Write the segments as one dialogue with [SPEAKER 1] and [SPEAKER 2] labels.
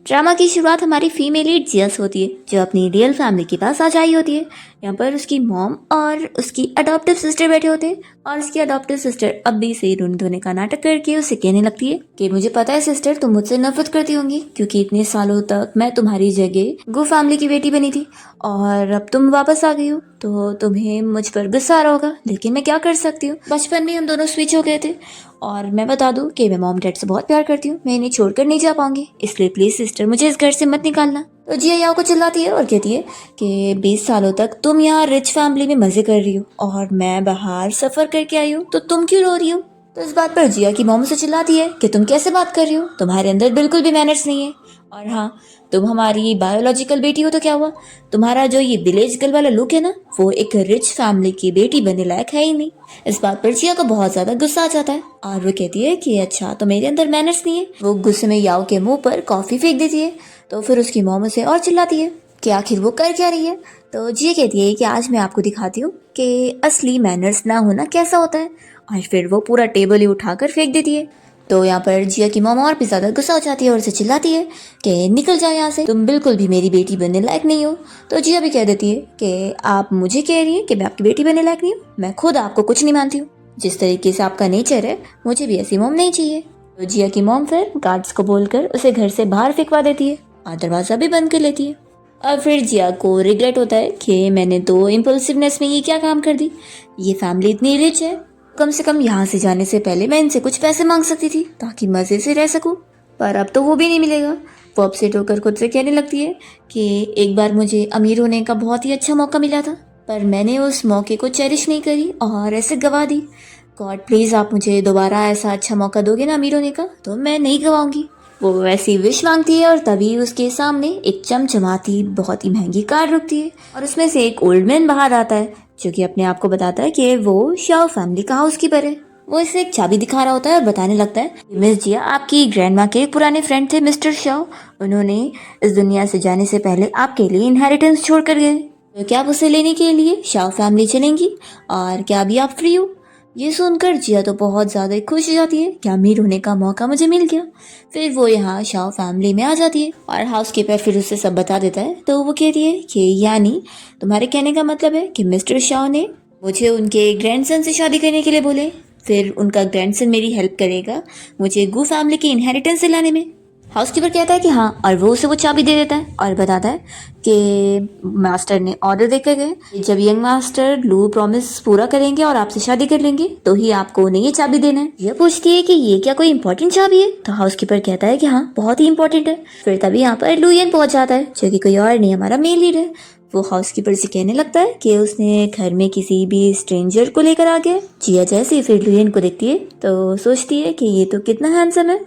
[SPEAKER 1] Drama की शुरुआत हमारी फीमेल लीड जिया से होती है, जो अपनी रियल फैमिली के पास आ जाई होती है। यहाँ पर उसकी मॉम और उसकी अडॉप्टिव सिस्टर बैठे होते हैं और उसकी अडॉप्टिव सिस्टर अब भी से रोने धोने का नाटक करके उसे कहने लगती है कि मुझे पता है सिस्टर, तुम मुझसे नफरत करती होंगी क्योंकि इतने सालों तक मैं तुम्हारी जगह गो फैमिली की बेटी बनी थी और अब तुम वापस आ गई हो तो तुम्हें मुझ पर गुस्सा आ रहा होगा, लेकिन मैं क्या कर सकती हूँ। बचपन में हम दोनों स्विच हो गए थे और मैं बता दूं कि मैं मॉम डैड से बहुत प्यार करती हूँ, मैं इन्हें छोड़कर नहीं जा पाऊंगी, इसलिए प्लीज सिस्टर मुझे इस घर से मत निकालना। तो जिया याओ को चिल्लाती है और कहती है कि 20 सालों तक तुम यहाँ रिच फैमिली में मजे कर रही हो और मैं बाहर सफर करके आई हूँ, तो तुम क्यों रो रही हो। तो इस बात पर जिया की मॉम से चिल्लाती है कि तुम कैसे बात कर रही हो, तुम्हारे अंदर बिल्कुल भी मैनर्स नहीं है, और हाँ तुम हमारी बायोलॉजिकल बेटी हो तो क्या हुआ, तुम्हारा जो ये विलेज गर्ल वाला लुक है ना, वो एक रिच फैमिली की बेटी बनने लायक है ही नहीं। इस बात पर जिया को बहुत ज्यादा गुस्सा आ जाता है और वो कहती है कि अच्छा तो मेरे अंदर मैनर्स नहीं है। वो गुस्से में याओ के मुंह पर कॉफी फेंक देती है। तो फिर उसकी मॉम उसे और चिल्लाती है कि आखिर वो कर क्या रही है। तो जिया कहती है कि आज मैं आपको दिखाती हूँ कि असली मैनर्स ना होना कैसा होता है, और फिर वो पूरा टेबल ही उठाकर फेंक देती है। तो यहाँ पर जिया की मॉम और भी ज्यादा गुस्सा हो जाती है और उसे चिल्लाती है कि निकल जाओ यहाँ से, तुम बिल्कुल भी मेरी बेटी बनने लायक नहीं हो। तो जिया भी कह देती है कि आप मुझे कह रही हैं कि मैं आपकी बेटी बनने लायक नहीं हूँ, मैं खुद आपको कुछ नहीं मानती हूँ, जिस तरीके से आपका नेचर है मुझे भी ऐसी मॉम नहीं चाहिए। तो जिया की मॉम फिर गार्ड्स को बोलकर उसे घर से बाहर फेंकवा देती है और दरवाजा भी बंद कर लेती है। और फिर जिया को रिग्रेट होता है कि मैंने तो इम्पल्सिवनेस में ये क्या काम कर दी, ये फैमिली इतनी रिच है, कम से कम यहाँ से जाने से पहले मैं इनसे कुछ पैसे मांग सकती थी ताकि मजे से रह सकूं, पर अब तो वो भी नहीं मिलेगा। वो अपसेट होकर खुद से कहने लगती है कि एक बार मुझे अमीर होने का बहुत ही अच्छा मौका मिला था, पर मैंने उस मौके को चेरिश नहीं करी और ऐसे गवा दी। गॉड प्लीज आप मुझे दोबारा ऐसा अच्छा मौका दोगे ना अमीर होने का, तो मैं नहीं गवाऊंगी। वो वैसी विश मांगती है और तभी उसके सामने एक चमचमाती बहुत ही महंगी कार रुकती है और उसमें से एक ओल्ड मैन बाहर आता है जो कि अपने आप को बताता है कि वो शाओ फैमिली का हाउसकीपर है। वो इसे एक चाबी दिखा रहा होता है और बताने लगता है मिस जिया आपकी ग्रैंडमा के एक पुराने फ्रेंड थे मिस्टर शाओ, उन्होंने इस दुनिया से जाने से पहले आपके लिए इनहेरिटेंस छोड़ कर गए, तो क्या आप उसे लेने के लिए शाओ फैमिली चलेंगी और क्या अभी आप फ्री हो। ये सुनकर जिया तो बहुत ज्यादा खुश हो जाती है कि अमीर होने का मौका मुझे मिल गया। फिर वो यहाँ शाओ फैमिली में आ जाती है और हाउसकीपर फिर उसे सब बता देता है। तो वो कहती है कि यानी तुम्हारे कहने का मतलब है कि मिस्टर शाओ ने मुझे उनके ग्रैंडसन से शादी करने के लिए बोले, फिर उनका ग्रैंडसन मेरी हेल्प करेगा मुझे गू फैमिली की इनहेरिटेंस दिलाने में। हाउसकीपर कहता है कि हाँ, और वो उसे वो चाबी दे देता है और बताता है कि मास्टर ने ऑर्डर देकर गए कि जब यंग मास्टर लू प्रॉमिस पूरा करेंगे और आपसे शादी कर लेंगे तो ही आपको उन्हें ये चाबी देना है। यह पूछती है कि ये क्या कोई इंपॉर्टेंट चाबी है, तो हाउसकीपर कहता है कि हाँ बहुत ही इंपॉर्टेंट है। फिर तभी यहाँ पर लू यन पहुंच जाता है जो कि कोई और नहीं हमारा मेल लीड है। वो हाउसकीपर से कहने लगता है कि उसने घर में किसी भी स्ट्रेंजर को लेकर आ गया। जिया जैसे फिर लुयन को देखती है तो सोचती है कि ये तो कितना हैंडसम है,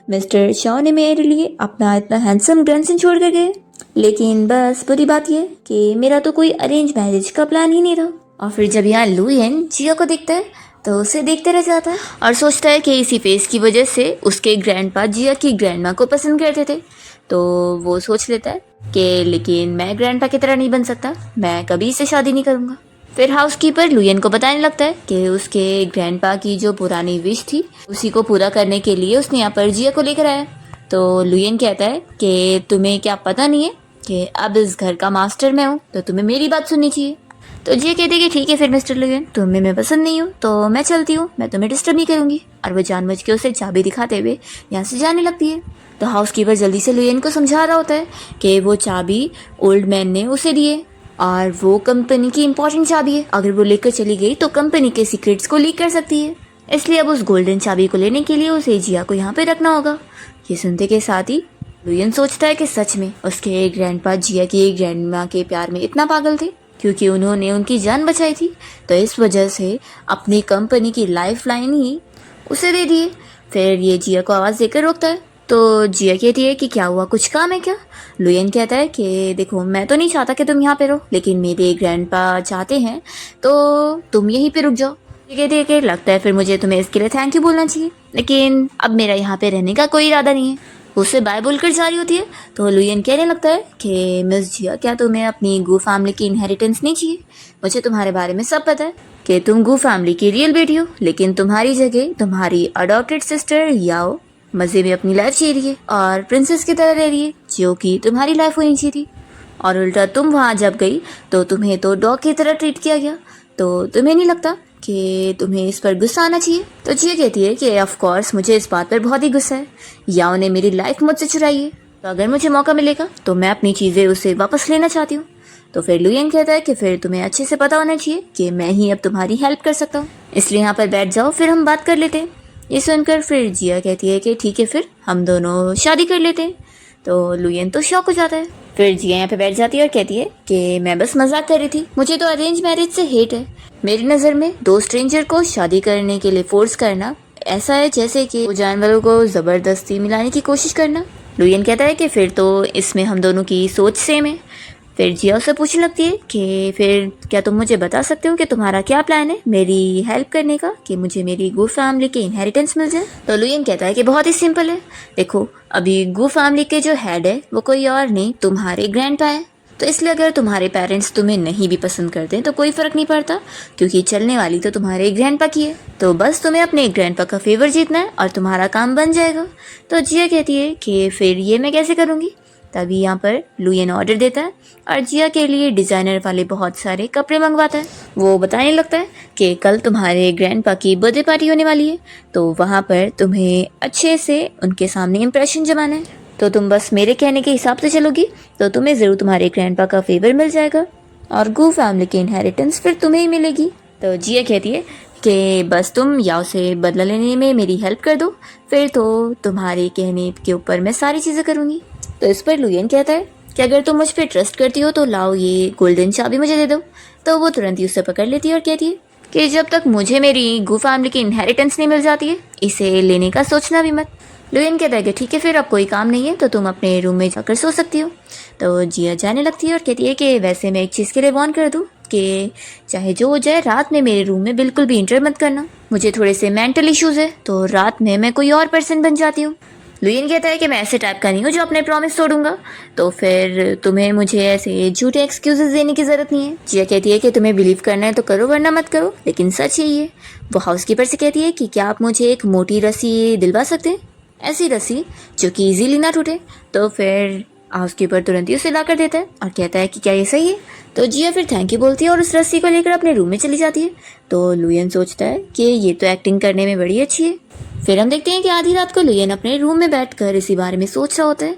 [SPEAKER 1] मिस्टर शॉ ने मेरे लिए अपना इतना हैंडसम ग्रैंडसन छोड़ कर गए, लेकिन बस बुरी बात यह कि मेरा तो कोई अरेंज मैरिज का प्लान ही नहीं था। और फिर जब यहाँ लुयन जिया को देखता है तो उसे देखते रह जाता है और सोचता है कि इसी फेस की वजह से उसके ग्रैंडपा जिया की ग्रैंडमा को पसंद करते थे। तो वो सोच लेता है कि लेकिन मैं ग्रैंडपा की तरह नहीं बन सकता, मैं कभी इससे शादी नहीं करूँगा। फिर हाउसकीपर लुयन को बताने लगता है कि उसके ग्रैंडपा की जो पुरानी विश थी उसी को पूरा करने के लिए उसने यहाँ पर जिया को लेकर आया। तो लुयन कहता है कि तुम्हें क्या पता नहीं है कि अब इस घर का मास्टर मैं हूँ, तो तुम्हें मेरी बात सुननी चाहिए। तो जिया कहती है कि ठीक है फिर मिस्टर लुयन, तुम्हें मैं पसंद नहीं हूँ तो मैं चलती हूँ, मैं तुम्हें डिस्टर्ब नहीं करूँगी। और वो जानबूझ के उसे चाबी दिखाते हुए यहाँ से जाने लगती है। तो हाउसकीपर जल्दी से लुयन को समझा रहा होता है कि वो चाबी ओल्ड मैन ने उसे दी है और वो कंपनी की इंपॉर्टेंट चाबी है, अगर वो लेकर चली गई तो कंपनी के सीक्रेट्स को लीक कर सकती है, इसलिए अब उस गोल्डन चाबी को लेने के लिए उसे जिया को यहाँ पे रखना होगा। ये सुनते के साथ ही लुयन सोचता है कि सच में उसके ग्रैंडपा जिया की ग्रैंडमा के प्यार में इतना पागल थे क्योंकि उन्होंने उनकी जान बचाई थी, तो इस वजह से अपनी कंपनी की लाइफ लाइन ही उसे दे दिए। फिर ये जिया को आवाज़ देकर रोकता है। तो जिया कहती है कि क्या हुआ, कुछ काम है क्या। लुयन कहता है कि देखो मैं तो नहीं चाहता कि तुम यहाँ पे रहो, लेकिन मेरे ग्रैंडपा चाहते हैं तो तुम यहीं पे रुक जाओ। ये कहती है कि लगता है फिर मुझे तुम्हें इसके लिए थैंक यू बोलना चाहिए, लेकिन अब मेरा यहाँ पे रहने का कोई इरादा नहीं है। उससे बाय बोलकर जा रही होती है तो लुयन कहने लगता है कि मिस जिया क्या तुम्हें अपनी गू फैमिली की इनहेरिटेंस नहीं चाहिए, मुझे तुम्हारे बारे में सब पता है कि तुम गू फैमिली की रियल बेटी हो, लेकिन तुम्हारी जगह तुम्हारी अडॉप्टेड सिस्टर याओ मजे में अपनी लाइफ जी रही है और प्रिंसेस की तरह रह रही है, जो कि तुम्हारी लाइफ होनी चाहिए थी, और उल्टा तुम वहाँ जब गई तो तुम्हें तो डॉग की तरह ट्रीट किया गया। तो तुम्हें नहीं लगता कि तुम्हें इस पर गुस्सा आना चाहिए? तो जिया कहती है कि ऑफ कोर्स मुझे इस बात पर बहुत ही गुस्सा है, या उन्हें मेरी लाइफ मुझसे चुराई है, तो अगर मुझे मौका मिलेगा तो मैं अपनी चीज़ें उसे वापस लेना चाहती हूँ। तो फिर लुयन कहता है कि फिर तुम्हें अच्छे से पता होना चाहिए कि मैं ही अब तुम्हारी हेल्प कर सकता हूँ, इसलिए यहाँ पर बैठ जाओ, फिर हम बात कर लेते हैं। ये सुनकर फिर जिया कहती है कि ठीक है, फिर हम दोनों शादी कर लेते हैं। तो लुयन तो शॉक हो जाता है। फिर जिया यहाँ पे बैठ जाती है और कहती है कि मैं बस मजाक कर रही थी, मुझे तो अरेंज मैरिज से हेट है। मेरी नज़र में दो स्ट्रेंजर को शादी करने के लिए फोर्स करना ऐसा है जैसे कि वो जानवरों को ज़बरदस्ती मिलाने की कोशिश करना। लुयन कहता है कि फिर तो इसमें हम दोनों की सोच सेम है। फिर जिया उससे पूछने लगती है कि फिर क्या तुम मुझे बता सकते हो कि तुम्हारा क्या प्लान है मेरी हेल्प करने का, कि मुझे मेरी गू फैमिली की इनहेरिटेंस मिल जाए। तो लुयन कहता है कि बहुत ही सिंपल है, देखो अभी गू फैमिली के जो हेड है वो कोई और नहीं तुम्हारे ग्रैंडपा है, तो इसलिए अगर तुम्हारे पेरेंट्स तुम्हें नहीं भी पसंद करते तो कोई फ़र्क नहीं पड़ता, क्योंकि चलने वाली तो तुम्हारे ग्रैंडपा की है। तो बस तुम्हें अपने ग्रैंडपा का फेवर जीतना है और तुम्हारा काम बन जाएगा। तो जिया कहती है कि फिर ये मैं कैसे करूँगी। तभी यहाँ पर लुयन ऑर्डर देता है और जिया के लिए डिज़ाइनर वाले बहुत सारे कपड़े मंगवाता है। वो बताने लगता है कि कल तुम्हारे ग्रैंडपा की बर्थडे पार्टी होने वाली है, तो वहाँ पर तुम्हें अच्छे से उनके सामने इम्प्रेशन जमाना है, तो तुम बस मेरे कहने के हिसाब से चलोगी तो तुम्हें ज़रूर तुम्हारे ग्रैंडपा का फेवर मिल जाएगा और गू फैमिली की इनहेरिटेंस फिर तुम्हें ही मिलेगी। तो जिया कहती है कि बस तुम याओ से बदला लेने में मेरी हेल्प कर दो, फिर तो तुम्हारे कहने के ऊपर मैं सारी चीज़ें करूँगी। तो इस पर लुयन कहता है कि अगर तुम मुझ पर ट्रस्ट करती हो तो लाओ ये गोल्डन चाबी मुझे दे दो। तो वो तुरंत ही उसे पकड़ लेती है और कहती है कि जब तक मुझे मेरी गू फैमिली की इनहेरिटेंस नहीं मिल जाती है इसे लेने का सोचना भी मत। लुयन कहता है कि ठीक है, फिर अब कोई काम नहीं है तो तुम अपने रूम में जाकर सो सकती हो। तो जिया जाने लगती है और कहती है कि वैसे मैं एक चीज़ के लिए वार्न कर दूँ कि चाहे जो हो जाए रात में मेरे रूम में बिल्कुल भी इंटर मत करना, मुझे थोड़े से मेंटल इश्यूज़ है तो रात में मैं कोई और पर्सन बन जाती हूँ। लुयन कहता है कि मैं ऐसे टाइप का नहीं हूँ जो अपने प्रॉमिस तोड़ूंगा, तो फिर तुम्हें मुझे ऐसे झूठे एक्सक्यूजेस देने की ज़रूरत नहीं है। जिया कहती है कि तुम्हें बिलीव करना है तो करो वरना मत करो, लेकिन सच यही है। वो हाउसकीपर से कहती है कि क्या आप मुझे एक मोटी रस्सी दिलवा सकते हैं, ऐसी रस्सी जो कि इजीली ना टूटे। तो फिर हाउसकीपर तुरंत ही उसे ला कर देता है और कहता है कि क्या ये सही है। तो जिया फिर थैंक यू बोलती है और उस रस्सी को लेकर अपने रूम में चली जाती है। तो लुयन सोचता है कि ये तो एक्टिंग करने में बड़ी अच्छी है। फिर हम देखते हैं कि आधी रात को लुयन अपने रूम में बैठकर इसी बारे में सोच रहा होता है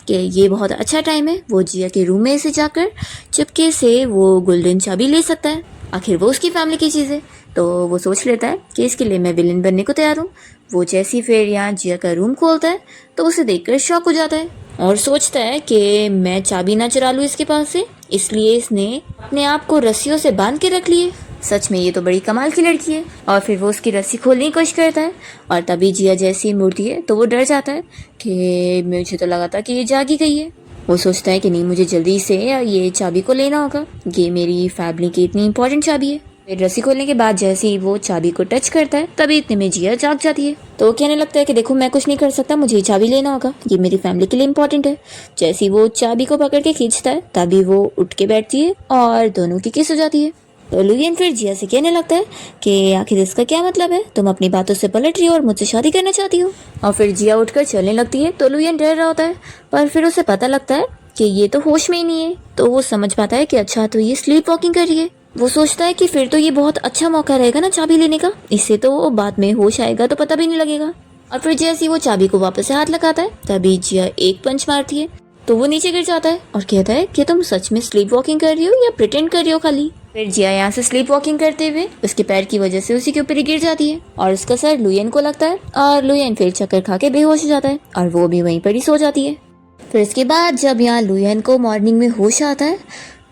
[SPEAKER 1] कि ये बहुत अच्छा टाइम है वो जिया के रूम में से जाकर चुपके से वो गोल्डन चाबी ले सकता है, आखिर वो उसकी फैमिली की चीज़ है। तो वो सोच लेता है कि इसके लिए मैं विलन बनने को तैयार हूँ। वो जैसी फिर यहाँ जिया का रूम खोलता है तो उसे देखकर शॉक हो जाता है और सोचता है कि मैं चाबी ना चुरा लूँ इसके पास से, इसलिए इसने अपने आप को रस्सियों से बांध के रख लिए। सच में ये तो बड़ी कमाल की लड़की है। और फिर वो उसकी रस्सी खोलने की कोशिश करता है और तभी जिया जैसी मुड़ती है तो वो डर जाता है कि मुझे तो लगा था कि ये जागी गई है। वो सोचता है कि नहीं, मुझे जल्दी से ये चाबी को लेना होगा, ये मेरी फैमिली की इतनी इंपॉर्टेंट चाबी है। फिर रस्सी खोलने के बाद जैसे ही वो चाबी को टच करता है तभी इतने में जिया जाग जाती है। तो वो कहने लगता है कि देखो मैं कुछ नहीं कर सकता, मुझे ये चाबी लेना होगा, ये मेरी फैमिली के लिए इंपॉर्टेंट है। जैसे ही वो चाबी को पकड़ के खींचता है तभी वो उठ के बैठती है और दोनों की किस हो जाती है। तो लुयन फिर जिया से कहने लगता है कि आखिर इसका क्या मतलब है, तुम अपनी बातों से पलट रही हो और मुझसे शादी करना चाहती हो। और फिर जिया उठकर चलने लगती है तो लुयन डर रहा होता है, पर फिर उसे पता लगता है कि ये तो होश में ही नहीं है। तो वो समझ पाता है कि अच्छा तो ये स्लीप वॉकिंग कर रही है। वो सोचता है कि फिर तो ये बहुत अच्छा मौका रहेगा ना चाबी लेने का, इससे तो बाद में होश आएगा तो पता भी नहीं लगेगा। और फिर जैसे ही वो चाबी को वापस से हाथ लगाता है तभी जिया एक पंच मारती है तो वो नीचे गिर जाता है और कहता है कि तुम सच में स्लीप वॉकिंग कर रही हो या प्रिटेंड कर रही हो खाली। फिर जिया यहाँ से स्लीप वॉकिंग करते हुए उसके पैर की वजह से उसी के ऊपर ही गिर जाती है और उसका सर लुयन को लगता है और लुयन फिर चक्कर खा के बेहोश हो जाता है और वो भी वहीं पर ही सो जाती है। फिर इसके बाद जब यहाँ लुयन को मॉर्निंग में होश आता है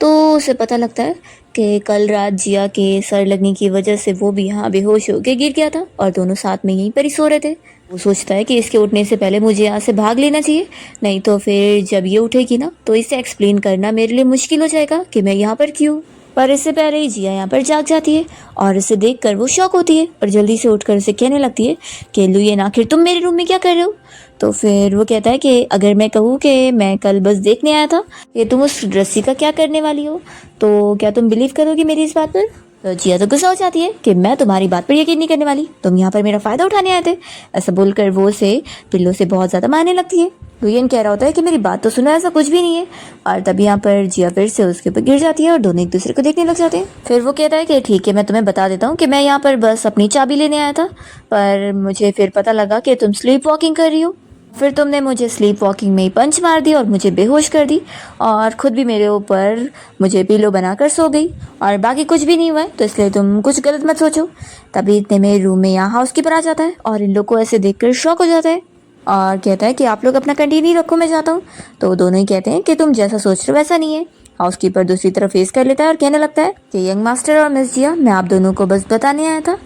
[SPEAKER 1] तो उसे पता लगता है कि कल रात जिया के सर लगने की वजह से वो भी यहाँ बेहोश होकर गिर गया था और दोनों साथ में यहीं पर ही सो रहे थे। वो सोचता है कि इसके उठने से पहले मुझे यहाँ से भाग लेना चाहिए, नहीं तो फिर जब ये उठेगी ना तो इसे एक्सप्लेन करना मेरे लिए मुश्किल हो जाएगा कि मैं यहाँ पर क्यों। पर इससे पहले ही जिया यहाँ पर जाग जाती है और इसे देखकर वो शॉक होती है और जल्दी से उठकर उसे कहने लगती है कि लुयन आखिर तुम मेरे रूम में क्या कर रहे हो। तो फिर वो कहता है कि अगर मैं कहूँ कि मैं कल बस देखने आया था कि तुम उस रस्सी का क्या करने वाली हो तो क्या तुम बिलीव करोगी मेरी इस बात पर। तो जिया तो गुस्सा हो जाती है कि मैं तुम्हारी बात पर यकीन नहीं करने वाली, तुम यहाँ पर मेरा फ़ायदा उठाने आए थे। ऐसा बोलकर वो उसे पिल्लों से बहुत ज़्यादा मारने लगती है। लुयन कह रहा होता है कि मेरी बात तो सुनो, ऐसा कुछ भी नहीं है। और तभी यहाँ पर जिया फिर से उसके ऊपर गिर जाती है और दोनों एक दूसरे को देखने लग जाते हैं। फिर वो कहता है कि ठीक है, मैं तुम्हें बता देता हूँ कि मैं यहाँ पर बस अपनी चाबी लेने आया था, पर मुझे फिर पता लगा कि तुम स्लीप वॉकिंग कर रही हो। फिर तुमने मुझे स्लीप वॉकिंग में ही पंच मार दी और मुझे बेहोश कर दी, और ख़ुद भी मेरे ऊपर मुझे पिलो बनाकर सो गई, और बाकी कुछ भी नहीं हुआ है, तो इसलिए तुम कुछ गलत मत सोचो। तभी इतने में रूम में यहाँ हाउसकीपर आ जाता है और इन लोग को ऐसे देखकर शॉक हो जाता है और कहता है कि आप लोग अपना कंटिन्यू रखो, मैं जाता हूँ। तो दोनों ही कहते हैं कि तुम जैसा सोच रहे हो वैसा नहीं है। हाउसकीपर दूसरी तरफ फेस कर लेता है और कहने लगता है कि यंग मास्टर और मिस जिया, मैं आप दोनों को बस बताने आया था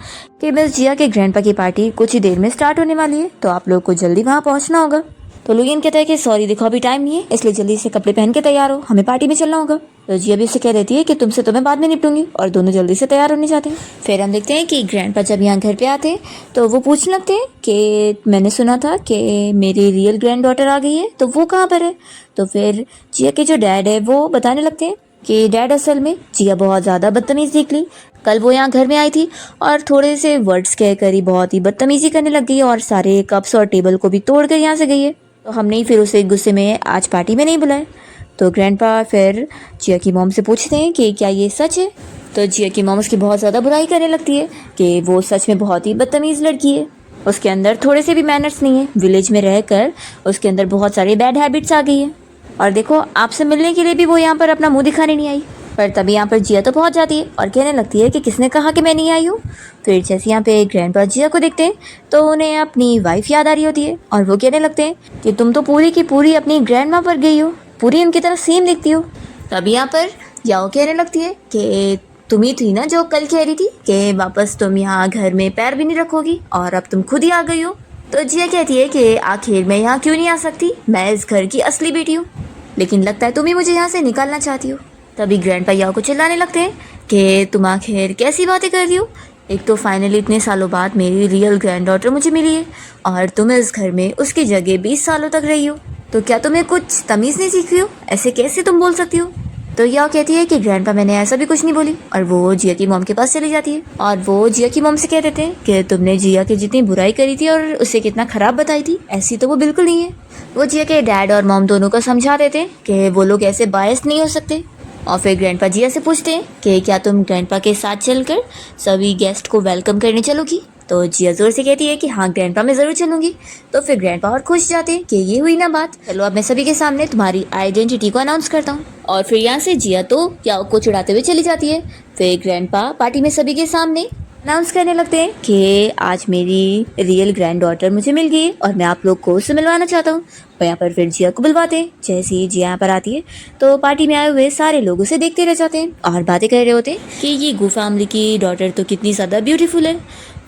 [SPEAKER 1] कि मिस जिया के ग्रैंडपा की पार्टी कुछ ही देर में स्टार्ट होने वाली है, तो आप लोग को जल्दी वहाँ पहुँचना होगा। तो लुयन कहता है कि सॉरी, देखो अभी टाइम नहीं है, इसलिए जल्दी से कपड़े पहन के तैयार हो, हमें पार्टी में चलना होगा। तो जिया भी उससे कह देती है कि तुमसे तो मैं बाद में निपटूंगी, और दोनों जल्दी से तैयार होने जाते हैं। फिर हम देखते हैं कि ग्रैंडपा जब यहाँ घर पे आते हैं तो वो पूछने लगते हैं कि मैंने सुना था कि मेरी रियल ग्रैंड डॉटर आ गई है, तो वो कहाँ पर है। तो फिर जिया के जो डैड है वो बताने लगते हैं कि डैड, असल में जिया बहुत ज़्यादा बदतमीज़ निकली। कल वो यहाँ घर में आई थी और थोड़े से वर्ड्स कहकर ही बहुत ही बदतमीज़ी करने लग गई है और सारे कप्स और टेबल को भी तोड़ कर यहाँ से गई है। तो हमने ही फिर उसे गुस्से में आज पार्टी में नहीं बुलाया। तो ग्रैंडपा फिर जिया की मॉम से पूछते हैं कि क्या ये सच है। तो जिया की मॉम उसकी बहुत ज़्यादा बुराई करने लगती है कि वो सच में बहुत ही बदतमीज़ लड़की है, उसके अंदर थोड़े से भी मैनर्स नहीं है, विलेज में रहकर उसके अंदर बहुत सारी बैड हैबिट्स आ गई है, और देखो आपसे मिलने के लिए भी वो यहाँ पर अपना मुंह दिखाने नहीं आई। पर तभी यहाँ पर जिया तो पहुँच जाती है और कहने लगती है कि किसने कहा कि मैं नहीं आई हूँ। फिर जैसे यहाँ पे ग्रैंडपा जिया को देखते हैं तो उन्हें अपनी वाइफ याद आ रही होती है और वो कहने लगते हैं कि तुम तो पूरी की पूरी अपनी ग्रैंड माँ पर गई हो, पूरी उनकी तरह सेम दिखती हो। तभी यहाँ पर याओ कहने लगती है कि तुम ही थी ना जो कल कह रही थी कि वापस तुम यहाँ घर में पैर भी नहीं रखोगी, और अब तुम खुद ही आ गई हो। तो जिया कहती है कि आखिर मैं यहाँ क्यों नहीं आ सकती, मैं इस घर की असली बेटी हूँ, लेकिन लगता है तुम ही मुझे यहाँ से निकालना चाहती हो। तभी ग्रैंडपा याओ को चिल्लाने लगते हैं कि तुम आखिर कैसी बातें कर रही हो, एक तो फाइनली इतने सालों बाद मेरी रियल ग्रैंड डॉटर मुझे मिली है, और तुम इस घर में उसकी जगह 20 सालों तक रही हो, तो क्या तुम्हें कुछ तमीज़ नहीं सीख रही हो, ऐसे कैसे तुम बोल सकती हो। तो याओ कहती है कि ग्रैंडपा मैंने ऐसा भी कुछ नहीं बोली, और वो जिया की मॉम के पास चली जाती है और वो जिया की मॉम से कह देते हैं कि तुमने जिया की जितनी बुराई करी थी और उसे कितना ख़राब बताई थी, ऐसी तो वो बिल्कुल नहीं है। वो जिया के डैड और मॉम दोनों को समझा देते हैं कि वो लोग ऐसे बायस नहीं हो सकते, और फिर ग्रैंडपा जिया से पूछते हैं कि क्या तुम ग्रैंडपा के साथ चलकर सभी गेस्ट को वेलकम करने चलोगी। तो जिया जोर से कहती है कि हाँ ग्रैंडपा, मैं ज़रूर चलूँगी। तो फिर ग्रैंडपा और खुश जाते हैं कि ये हुई ना बात, चलो अब मैं सभी के सामने तुम्हारी आइडेंटिटी को अनाउंस करता हूँ। और फिर यहाँ से जिया तो याओ को चिढ़ाते हुए चली जाती है। फिर ग्रैंडपा पार्टी में सभी के सामने अनाउंस करने लगते हैं कि आज मेरी रियल ग्रैंड डॉटर मुझे मिल गई है और मैं आप लोग को उससे मिलवाना चाहता हूँ। और यहाँ पर फिर जिया को बुलवाते हैं। जैसे ही जिया यहाँ पर आती है तो पार्टी में आए हुए सारे लोग उसे देखते रह जाते हैं और बातें कर रहे होते हैं कि ये गू फैमिली की डॉटर तो कितनी ज़्यादा ब्यूटीफुल है।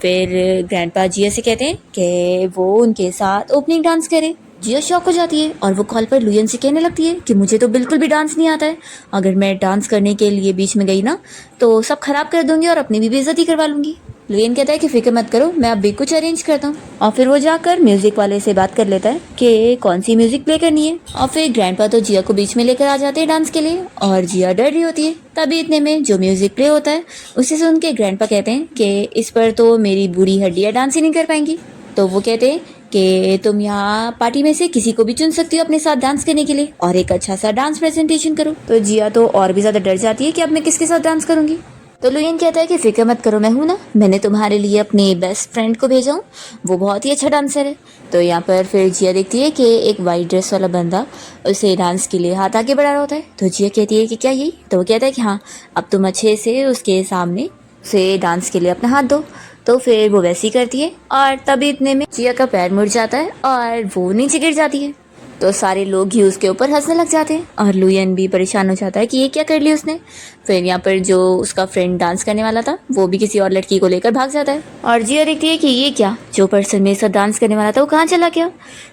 [SPEAKER 1] फिर ग्रैंडपा जिया से कहते हैं कि वो उनके साथ ओपनिंग डांस करे। जिया शॉक हो जाती है और वो कॉल पर लुयन से कहने लगती है कि मुझे तो बिल्कुल भी डांस नहीं आता है, अगर मैं डांस करने के लिए बीच में गई ना तो सब खराब कर दूंगी और अपनी भी बेइज्जती करवा लूंगी। लुयन कहता है कि फिक्र मत करो, मैं अब भी कुछ अरेंज करता हूँ। और फिर वो जाकर म्यूजिक वाले से बात कर लेता है कि कौन सी म्यूजिक प्ले करनी है। और फिर ग्रैंडपा तो जिया को बीच में लेकर आ जाते हैं डांस के लिए, और जिया डर रही होती है। तभी इतने में जो म्यूजिक प्ले होता है उसे सुन के ग्रैंडपा कहते हैं कि इस पर तो मेरी बूढ़ी हड्डियाँ डांस ही नहीं कर पाएंगी। तो वो कहते हैं कि तुम यहाँ पार्टी में से किसी को भी चुन सकती हो अपने साथ डांस करने के लिए और एक अच्छा सा डांस प्रेजेंटेशन करो। तो जिया तो और भी ज़्यादा डर जाती है कि अब मैं किसके साथ डांस करूँगी। तो लुयन कहता है कि फिक्र मत करो, मैं हूँ ना, मैंने तुम्हारे लिए अपने बेस्ट फ्रेंड को भेजा हूँ, वो बहुत ही अच्छा डांसर है। तो यहाँ पर फिर जिया देखती है कि एक वाइट ड्रेस वाला बंदा उसे डांस के लिए हाथ आगे बढ़ा रहा होता है। तो जिया कहती है कि क्या यही। तो वो कहता है कि हाँ, अब तुम अच्छे से उसके सामने से डांस के लिए अपना हाथ दो। तो फिर वो वैसे ही करती है और तभी इतने में जिया का पैर मुड़ जाता है और वो नीचे गिर जाती है। तो सारे लोग ही उसके ऊपर हंसने लग जाते हैं और लुयन भी परेशान हो जाता है कि ये क्या कर लिया उसने। फिर यहाँ पर जो उसका फ्रेंड डांस करने वाला था वो भी किसी और लड़की को लेकर भाग जाता है और जिया देखती है कि ये क्या, जो पर्सन मेरे साथ डांस करने वाला था वो कहाँ चला गया।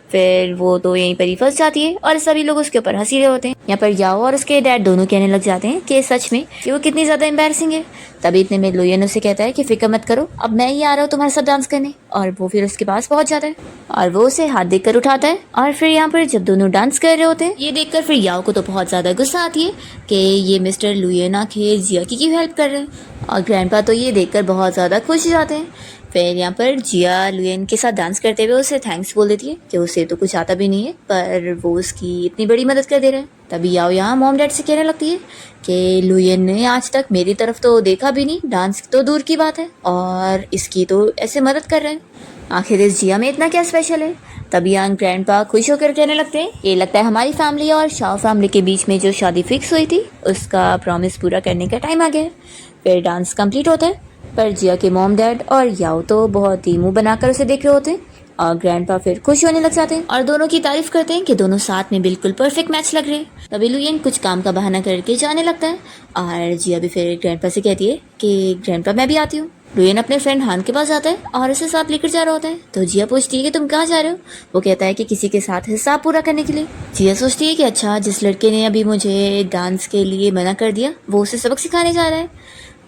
[SPEAKER 1] फिर वो तो यहीं पर ही फंस जाती है और सभी लोग उसके ऊपर हंसी रहे होते हैं। यहाँ पर याओ और उसके डैड दोनों कहने लग जाते हैं कि सच में कि वो कितनी ज्यादा एम्बैरसिंग है। तभी इतने में लुयन उसे कहता है कि फिक्र मत करो, अब मैं ही आ रहा हूँ तुम्हारे साथ डांस करने। और वो फिर उसके पास पहुंच जाता है और वो उसे हाथ देकर उठाता है। और फिर यहाँ पर जब दोनों डांस कर रहे होते हैं ये देखकर फिर याओ को तो बहुत ज्यादा गुस्सा आती है कि ये मिस्टर लुयन आखिर जिया की क्यों हेल्प कर रहे हैं। और ग्रैंडपा तो ये देखकर बहुत ज्यादा खुश हो जाते हैं। फिर यहाँ पर जिया लुयन के साथ डांस करते हुए उसे थैंक्स बोल देती है कि उसे तो कुछ आता भी नहीं है पर वो उसकी इतनी बड़ी मदद कर दे रहा है। तभी याओ यहाँ मॉम डैड से कहने लगती है कि लुयन ने आज तक मेरी तरफ तो देखा भी नहीं, डांस तो दूर की बात है, और इसकी तो ऐसे मदद कर रहे हैं। आखिर इस जिया में इतना क्या स्पेशल है। तभी यहाँ ग्रैंडपा खुश होकर कहने लगते हैं ये लगता है हमारी फैमिली और शाओ फैमिली के बीच में जो शादी फिक्स हुई थी उसका प्रॉमिस पूरा करने का टाइम आ गया है। फिर डांस कंप्लीट होता है पर जिया के मॉम डैड और याओ तो बहुत ही मुंह बनाकर उसे देख रहे होते हैं और ग्रैंडपा फिर खुश होने लग जाते हैं और दोनों की तारीफ करते हैं कि दोनों साथ में बिल्कुल परफेक्ट मैच लग रहे हैं। तभी लुयन कुछ काम का बहाना करके जाने लगता है और जिया भी फिर ग्रैंडपा से कहती है कि ग्रैंडपा मैं भी आती हूँ। लुयन अपने फ्रेंड हान के पास आता है और उसे साथ लेकर जा रहा होता है। तो जिया पूछती है कि तुम कहाँ जा रहे हो। वो कहता है कि किसी के साथ हिसाब पूरा करने के लिए। जिया सोचती है कि अच्छा, जिस लड़के ने अभी मुझे डांस के लिए मना कर दिया वो उसे सबक सिखाने जा रहा है।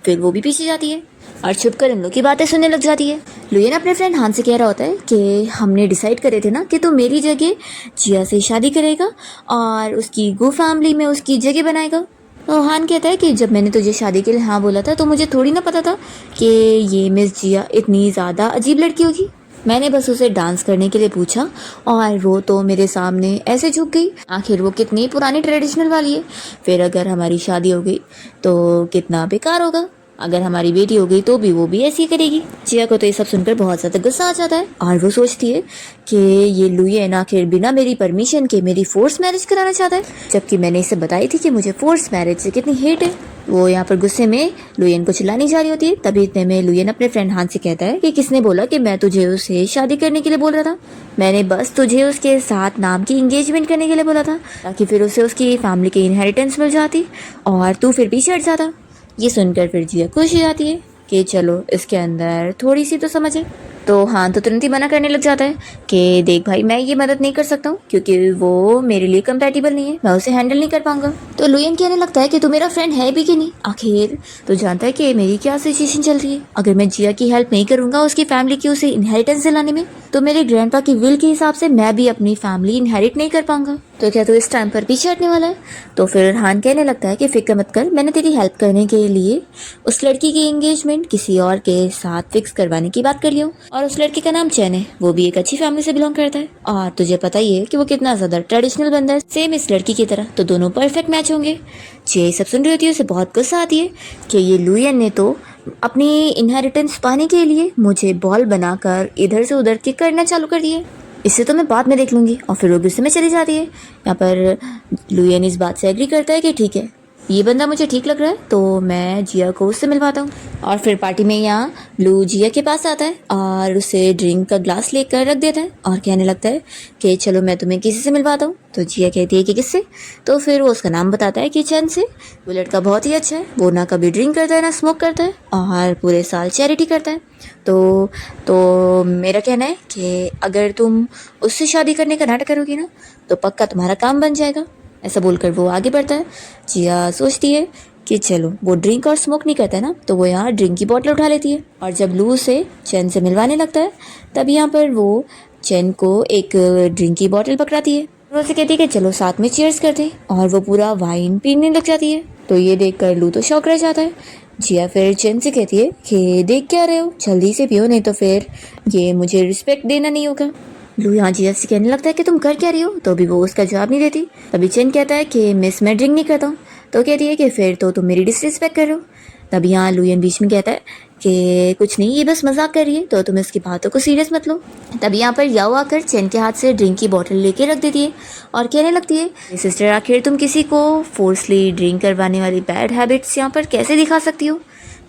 [SPEAKER 1] फिर वो भी पीछे जाती है और छुपकर इन लोग की बातें सुनने लग जाती है। लुयन अपने फ्रेंड हान से कह रहा होता है कि हमने डिसाइड करे थे ना कि तू मेरी जगह जिया से शादी करेगा और उसकी गो फैमिली में उसकी जगह बनाएगा। तो हान कहता है कि जब मैंने तुझे शादी के लिए हाँ बोला था तो मुझे थोड़ी ना पता था कि ये मिस जिया इतनी ज़्यादा अजीब लड़की होगी। मैंने बस उसे डांस करने के लिए पूछा और वो तो मेरे सामने ऐसे झुक गई। आखिर वो कितनी पुरानी ट्रेडिशनल वाली है। फिर अगर हमारी शादी हो गई तो कितना बेकार होगा। अगर हमारी बेटी हो गई तो भी वो भी ऐसी ही करेगी। जिया को तो ये सब सुनकर बहुत ज्यादा गुस्सा आ जाता है और वो सोचती है कि ये लुयन आखिर बिना मेरी परमिशन के मेरी फोर्स मैरिज कराना चाहता है, जबकि मैंने इसे बताई थी कि मुझे फोर्स मैरिज से कितनी हेट है। वो यहाँ पर गुस्से में लुयन को चिल्लाने जा रही होती है। तभी इतने में लुयन अपने फ्रेंड हान से कहता है कि किसने बोला कि मैं तुझे उसे शादी करने के लिए बोल रहा था। मैंने बस तुझे उसके साथ नाम की एंगेजमेंट करने के लिए बोला था ताकि फिर उसे उसकी फैमिली की इनहेरिटेंस मिल जाती और तू फिर पीछे हट जाता। ये सुनकर फिर जिया खुश हो जाती है कि चलो इसके अंदर थोड़ी सी तो समझ है। तो हाँ तो तुरंत ही मना करने लग जाता है कि देख भाई, मैं ये मदद नहीं कर सकता हूँ क्योंकि वो मेरे लिए कंपैटिबल नहीं है, मैं उसे हैंडल नहीं कर पाऊंगा। तो लुयन कहने लगता है कि तू मेरा फ्रेंड है भी कि नहीं, आखिर तो जानता है कि मेरी क्या सिचुएशन चल रही है। अगर मैं जिया की हेल्प नहीं करूंगा उसकी फैमिली की उसे इनहेरिटेंस दिलाने में तो मेरे ग्रैंडपा की विल के हिसाब से मैं भी अपनी फैमिली इनहेरिट नहीं कर पाऊंगा। तो क्या तू इस टाइम पर पीछे हटने वाला है। तो फिर हान कहने लगता है कि फिक्र मत कर, मैंने तेरी हेल्प करने के लिए उस लड़की की एंगेजमेंट किसी और के साथ फिक्स करवाने की बात कर लियो और उस लड़के का नाम चैन है, वो भी एक अच्छी फैमिली से बिलोंग करता है और तुझे पता ही है कि वो कितना ज्यादा ट्रेडिशनल बंदा है, सेम इस लड़की की तरह, तो दोनों परफेक्ट मैच होंगे। ये सब सुन रही होती है, उसे बहुत गुस्सा आती है कि ये लुयन ने तो अपनी इनहेरिटेंस पाने के लिए मुझे बॉल बनाकर इधर से उधर किक करना चालू कर दिए, इससे तो मैं बाद में देख लूंगी। और फिर वो गुस्से में चली जाती है। यहाँ पर लुयन इस बात से एग्री करता है कि ठीक है, ये बंदा मुझे ठीक लग रहा है तो मैं जिया को उससे मिलवाता हूँ। और फिर पार्टी में यहाँ लू जिया के पास आता है और उसे ड्रिंक का ग्लास लेकर रख देता है और कहने लगता है कि चलो मैं तुम्हें किसी से मिलवाता हूँ। तो जिया कहती है कि किससे। तो फिर वो उसका नाम बताता है कि चैन से। वो लड़का बहुत ही अच्छा है, वो ना कभी ड्रिंक करता है ना स्मोक करता है और पूरे साल चैरिटी करता है। तो मेरा कहना है कि अगर तुम उससे शादी करने का नाटक करोगी ना तो पक्का तुम्हारा काम बन जाएगा। ऐसा बोलकर वो आगे बढ़ता है। जिया सोचती है कि चलो, वो ड्रिंक और स्मोक नहीं करता है ना, तो वो यहाँ ड्रिंक की बोतल उठा लेती है और जब लू उसे चैन से मिलवाने लगता है तब यहाँ पर वो चैन को एक ड्रिंक की बोतल पकड़ाती है और उसे कहती है कि चलो साथ में चीयर्स करते हैं और वो पूरा वाइन पीने लग जाती है। तो ये देखकर लू तो शौक रह जाता है। जिया फिर चैन से कहती है कि देख क्या रहे हो, जल्दी से पियो नहीं तो फिर ये मुझे रिस्पेक्ट देना नहीं होगा। लू यहाँ जिया से कहने लगता है कि तुम कर क्या रही हो, तो भी वो उसका जवाब नहीं देती। तभी चैन कहता है कि मिस मैं ड्रिंक नहीं करता हूँ। तो कहती है कि फिर तो तुम मेरी डिसरिस्पेक्ट कर रहे हो। तभी यहाँ लुयन बीच में कहता है कि कुछ नहीं, ये बस मजाक कर रही है, तो तुम इसकी बातों को सीरियस मत लो। तभी यहाँ पर याओ आकर चैन के हाथ से ड्रिंक की बोतल लेके रख देती है और कहने लगती है सिस्टर, आखिर तुम किसी को फोर्सली ड्रिंक करवाने वाली बैड हैबिट्स यहाँ पर कैसे दिखा सकती हो,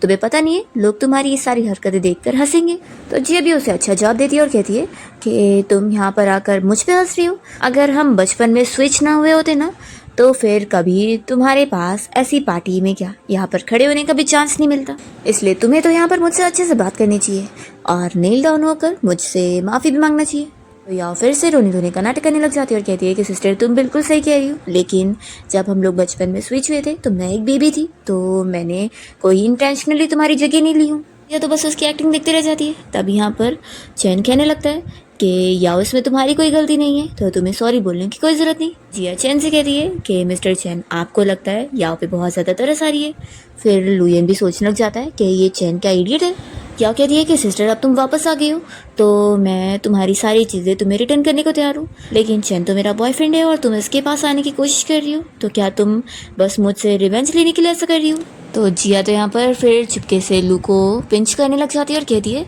[SPEAKER 1] तुम्हें पता नहीं है लोग तुम्हारी ये सारी हरकतें देखकर हंसेंगे। तो जिया भी उसे अच्छा जवाब देती है और कहती है कि तुम यहाँ पर आकर मुझ पे हंस रही हो, अगर हम बचपन में स्विच ना हुए होते ना तो फिर कभी तुम्हारे पास ऐसी पार्टी में क्या यहाँ पर खड़े होने का भी चांस नहीं मिलता। इसलिए तुम्हें तो यहाँ पर मुझसे अच्छे से बात करनी चाहिए और नील डाउन होकर मुझसे माफ़ी भी मांगना चाहिए। तो या फिर से रोने धोने का नाटक करने लग जाती है और कहती है कि सिस्टर तुम बिल्कुल सही कह रही हो, लेकिन जब हम लोग बचपन में स्विच हुए थे तो मैं एक बेबी थी, तो मैंने कोई इंटेंशनली तुम्हारी जगह नहीं ली हूँ। या तो बस उसकी एक्टिंग देखती रह जाती है। तब यहाँ पर चैन कहने लगता है कि या उसमें तुम्हारी कोई गलती नहीं है, तो तुम्हें सॉरी बोलने की कोई ज़रूरत नहीं। जिया चैन से कहती है कि मिस्टर चैन आपको लगता है याओ पे बहुत ज़्यादा तरस आ रही है। फिर लुयन भी सोचने लग जाता है कि ये चैन क्या इडियट है। क्या कहती है कि सिस्टर अब तुम वापस आ गई हो तो मैं तुम्हारी सारी चीज़ें तुम्हें रिटर्न करने को तैयार हूँ, लेकिन चैन तो मेरा बॉयफ्रेंड है और तुम इसके पास आने की कोशिश कर रही हो, तो क्या तुम बस मुझसे रिवेंज लेने के लिए ऐसा कर रही हो। तो जिया तो यहाँ पर फिर चुपके से लू को पिंच करने लग जाती है और कहती है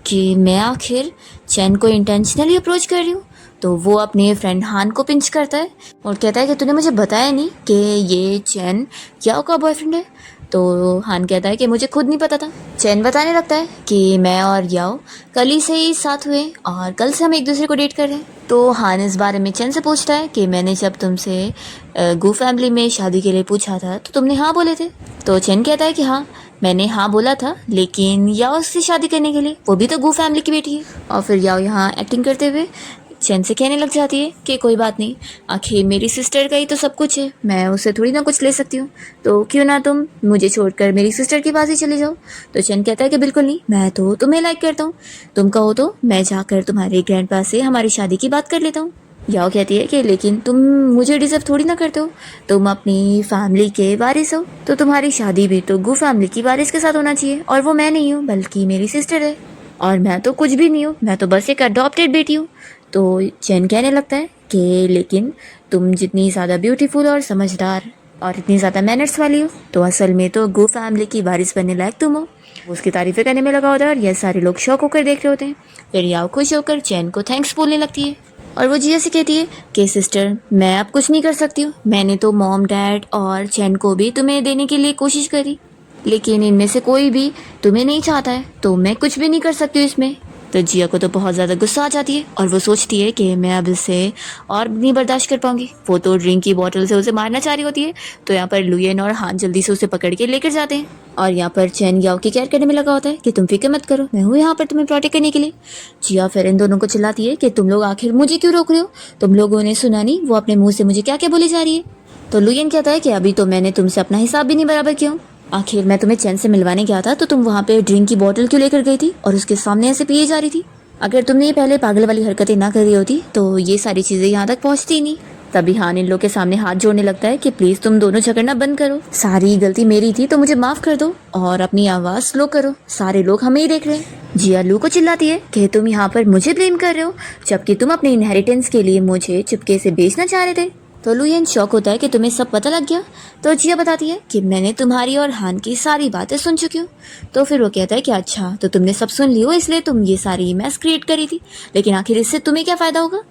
[SPEAKER 1] कि मैं आखिर चैन को इंटेंशनली अप्रोच कर रही हूँ। तो वो अपने फ्रेंड हान को पिंच करता है और कहता है कि तूने मुझे बताया नहीं कि ये चैन याओ का बॉयफ्रेंड है। तो हान कहता है कि मुझे खुद नहीं पता था। चैन बताने लगता है कि मैं और याओ कल ही से ही साथ हुए और कल से हम एक दूसरे को डेट कर रहे हैं। तो हान इस बारे में चैन से पूछता है कि मैंने जब तुमसे गू फैमिली में शादी के लिए पूछा था तो तुमने हाँ बोले थे। तो चैन कहता है कि हाँ मैंने हाँ बोला था, लेकिन याओ से शादी करने के लिए, वो भी तो गू फैमिली की बेटी है। और फिर याओ यहाँ एक्टिंग करते हुए चैन से कहने लग जाती है कि कोई बात नहीं, आखिर मेरी सिस्टर का ही तो सब कुछ है, मैं उससे थोड़ी ना कुछ ले सकती हूँ, तो क्यों ना तुम मुझे छोड़कर मेरी सिस्टर के पास ही चले जाओ। तो चैन कहता है कि बिल्कुल नहीं, मैं तो तुम्हें लाइक करता हूँ, तुम कहो तो मैं जाकर तुम्हारे ग्रैंडपा से हमारी शादी की बात कर लेता हूँ। याओ कहती है कि लेकिन तुम मुझे डिजर्व थोड़ी ना करते हो, तुम अपनी फैमिली के वारिस हो, तो तुम्हारी शादी भी तो गू फैमिली की वारिस के साथ होना चाहिए, और वो मैं नहीं हूँ बल्कि मेरी सिस्टर है, और मैं तो कुछ भी नहीं हूँ, मैं तो बस एक अडॉप्टेड बेटी हूँ। तो चैन कहने लगता है कि लेकिन तुम जितनी ज़्यादा ब्यूटीफुल और समझदार और इतनी ज़्यादा मैनर्स वाली हो, तो असल में तो गू फैमिली की वारिस बनने लायक तुम हो। उसकी तारीफ़ें करने में लगा होता है और यह सारे लोग शौक होकर देख रहे होते हैं। फिर याओ खुश होकर चैन को थैंक्स बोलने लगती है और वो जिया से कहती है कि सिस्टर मैं अब कुछ नहीं कर सकती हूँ, मैंने तो मॉम डैड और चैन को भी तुम्हें देने के लिए कोशिश करी, लेकिन इनमें से कोई भी तुम्हें नहीं चाहता है, तो मैं कुछ भी नहीं कर सकती हूँ इसमें। तो जिया को तो बहुत ज़्यादा गुस्सा आ जाती है और वो सोचती है कि मैं अब इसे और नहीं बर्दाश्त कर पाऊंगी। वो तो ड्रिंक की बोतल से उसे मारना चाह रही होती है, तो यहाँ पर लुयन और हान जल्दी से उसे पकड़ के लेकर जाते हैं और यहाँ पर चैन याओ की केयर करने में लगा होता है कि तुम फिक्र मत करो, मैं हूँ यहाँ पर तुम्हें प्रोटेक्ट करने के लिए। जिया फिर इन दोनों को चिल्लाती है कि तुम लोग आखिर मुझे क्यों रोक रहे हो, तुम लोगों ने सुना नहीं वो अपने मुँह से मुझे क्या क्या बोली जा रही है। तो लुयन कहता है कि अभी तो मैंने तुमसे अपना हिसाब भी नहीं बराबर किया, आखिर मैं तुम्हें चैन से मिलवाने गया था तो तुम वहाँ पे ड्रिंक की बोतल क्यों लेकर गई थी और उसके सामने ऐसे पिए जा रही थी। अगर तुमने ये पहले पागल वाली हरकतें ना करी होती तो ये सारी चीज़ें यहाँ तक पहुँचती ही नहीं। तभी हान इन लोग के सामने हाथ जोड़ने लगता है कि प्लीज़ तुम दोनों झगड़ना बंद करो, सारी गलती मेरी थी तो मुझे माफ़ कर दो और अपनी आवाज़ स्लो करो, सारे लोग हमें ही देख रहे हैं। जिया लू को चिल्लाती है कि तुम यहाँ पर मुझे ब्लेम कर रहे हो जबकि तुम अपने इनहेरिटेंस के लिए मुझे चुपके से बेचना चाह रहे थे। तो लुयन शौक होता है कि तुम्हें सब पता लग गया। तो जिया बताती है कि मैंने तुम्हारी और हान की सारी बातें सुन चुकी हूँ। तो फिर वो कहता है कि अच्छा तो तुमने सब सुन ली हो इसलिए तुम ये सारी मैस क्रिएट करी थी, लेकिन आखिर इससे तुम्हें क्या फ़ायदा होगा।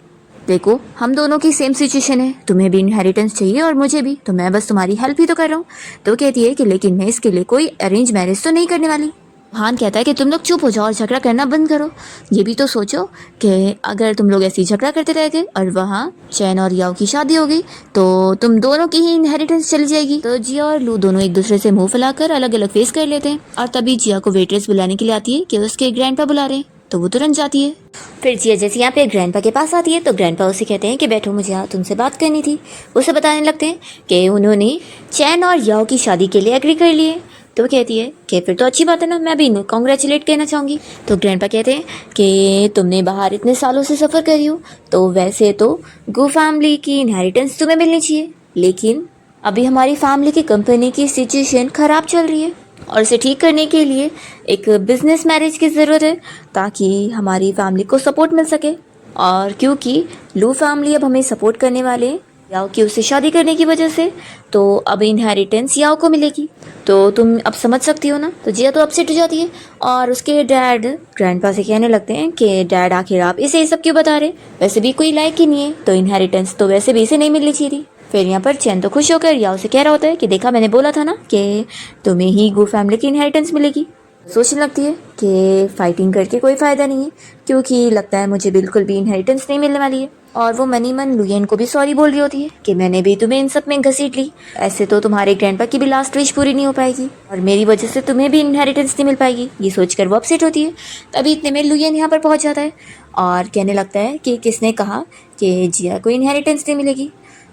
[SPEAKER 1] देखो हम दोनों की सेम सिचुएशन है, तुम्हें भी इनहेरिटेंस चाहिए और मुझे भी, तो मैं बस तुम्हारी हेल्प ही तो कर रहा हूँ। तो कहती है कि लेकिन मैं इसके लिए कोई अरेंज मैरिज तो नहीं करने वाली। हान कहता है कि तुम लोग चुप हो जाओ और झगड़ा करना बंद करो। ये भी तो सोचो कि अगर तुम लोग ऐसे ही झगड़ा करते रह गए और वहाँ चैन और याओ की शादी हो गई तो तुम दोनों की ही इनहेरिटेंस चली जाएगी। तो जिया और लू दोनों एक दूसरे से मुंह फैलाकर अलग अलग फेस कर लेते हैं और तभी जिया को वेट्रेस बुलाने के लिए आती है कि उसके ग्रैंडपा बुला रहे हैं, तो वो तुरंत जाती है। फिर जिया जैसे यहाँ पे ग्रैंडपा के पास आती है तो ग्रैंडपा उसे कहते हैं कि बैठो मुझे यहाँ तुमसे बात करनी थी। उसे बताने लगते हैं कि उन्होंने चैन और याओ की शादी के लिए एग्री कर लिए। तो वो कहती है कि फिर तो अच्छी बात है ना, मैं भी इन्हें कॉन्ग्रेचुलेट कहना चाहूँगी। तो ग्रैंडपा कहते हैं कि तुमने बाहर इतने सालों से सफ़र करी हो तो वैसे तो गू फैमिली की इनहेरिटेंस तुम्हें मिलनी चाहिए, लेकिन अभी हमारी फैमिली की कंपनी की सिचुएशन ख़राब चल रही है और इसे ठीक करने के लिए एक बिजनेस मैरिज की ज़रूरत है ताकि हमारी फैमिली को सपोर्ट मिल सके। और क्योंकि लू फैमिली अब हमें सपोर्ट करने वाले याओ की उससे शादी करने की वजह से, तो अब इनहेरिटेंस याओ को मिलेगी। तो तुम अब समझ सकती हो ना। तो जिया तो अपसेट हो जाती है और उसके डैड ग्रैंडपा से कहने लगते हैं कि डैड आखिर आप इसे ये सब क्यों बता रहे, वैसे भी कोई लायक ही नहीं है, तो इनहेरिटेंस तो वैसे भी इसे नहीं मिलनी चाहिए थी। फिर यहाँ पर चैन तो खुश होकर याओ से कह रहा होता है कि देखा मैंने बोला था ना कि तुम्हें ही गू फैमिली की इनहेरिटेंस मिलेगी। सोचने लगती है कि फाइटिंग करके कोई फ़ायदा नहीं है क्योंकि लगता है मुझे बिल्कुल भी इनहेरिटेंस नहीं मिलने वाली है। और वो मनी मन लुयन को भी सॉरी बोल रही होती है कि मैंने भी तुम्हें इन सब में घसीट ली, ऐसे तो तुम्हारे ग्रैंडपा की भी लास्ट विश पूरी नहीं हो पाएगी और मेरी वजह से तुम्हें भी इनहेरिटेंस नहीं मिल पाएगी। ये सोचकर वो अपसेट होती है। तभी इतने में लुयन यहाँ पर पहुंच जाता है और कहने लगता है कि किसने कहा कि जिया को इनहेरिटेंस नहीं मिलेगी।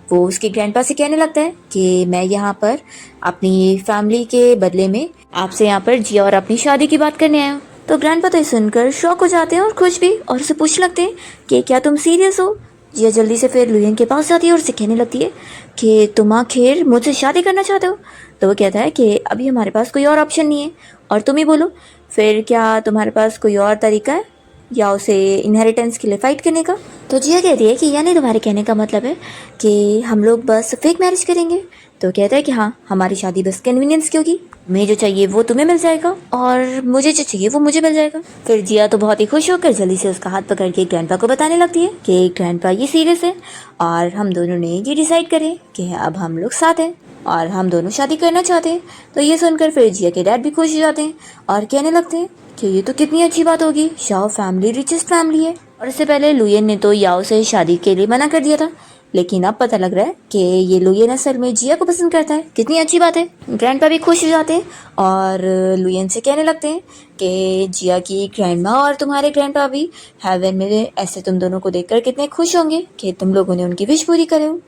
[SPEAKER 1] वो उसके ग्रैंडपा से कहने लगता है कि मैं यहाँ पर अपनी फैमिली के बदले में आपसे यहाँ पर जिया और अपनी शादी की बात करने आया हूँ। तो ग्रैंडपा तो सुनकर शॉक हो जाते हैं और खुश भी, और उसे पूछने लगते हैं कि क्या तुम सीरियस हो। जिया जल्दी से फिर लुयन के पास जाती है और उसे कहने लगती है कि तुम आखिर मुझसे शादी करना चाहते हो। तो वो कहता है कि अभी हमारे पास कोई और ऑप्शन नहीं है और तुम ही बोलो फिर क्या तुम्हारे पास कोई और तरीका है या उसे इनहेरिटेंस के लिए फाइट करने का। तो जिया कहती है कि यानी तुम्हारे कहने का मतलब है कि हम लोग बस फेक मैरिज करेंगे। तो कहता है कि हाँ, हमारी शादी बस कन्वीनियंस की होगी, मैं जो चाहिए वो तुम्हें मिल जाएगा और मुझे जो चाहिए वो मुझे मिल जाएगा। फिर जिया तो बहुत ही खुश होकर जल्दी से उसका हाथ पकड़ के ग्रैंडपा को बताने लगती है कि ग्रैंडपा ये सीरियस है और हम दोनों ने ये डिसाइड करे कि अब हम लोग साथ हैं और हम दोनों शादी करना चाहते हैं। तो ये सुनकर फिर जिया के डैड भी खुश हो जाते हैं और कहने लगते हैं कि ये तो कितनी अच्छी बात होगी, याओ फैमिली रिचेस्ट फैमिली है। और इससे पहले लुयन ने तो याओ से शादी के लिए मना कर दिया था, लेकिन अब पता लग रहा है कि ये लुयन असल में जिया को पसंद करता है। कितनी अच्छी बात है। ग्रैंडपा भी खुश हो जाते हैं और लुयन से कहने लगते हैं कि जिया की ग्रैंडमा और तुम्हारे ग्रैंडपा भी हेवन में ऐसे तुम दोनों को देखकर कितने खुश होंगे कि तुम लोगों ने उनकी विश पूरी करे हो।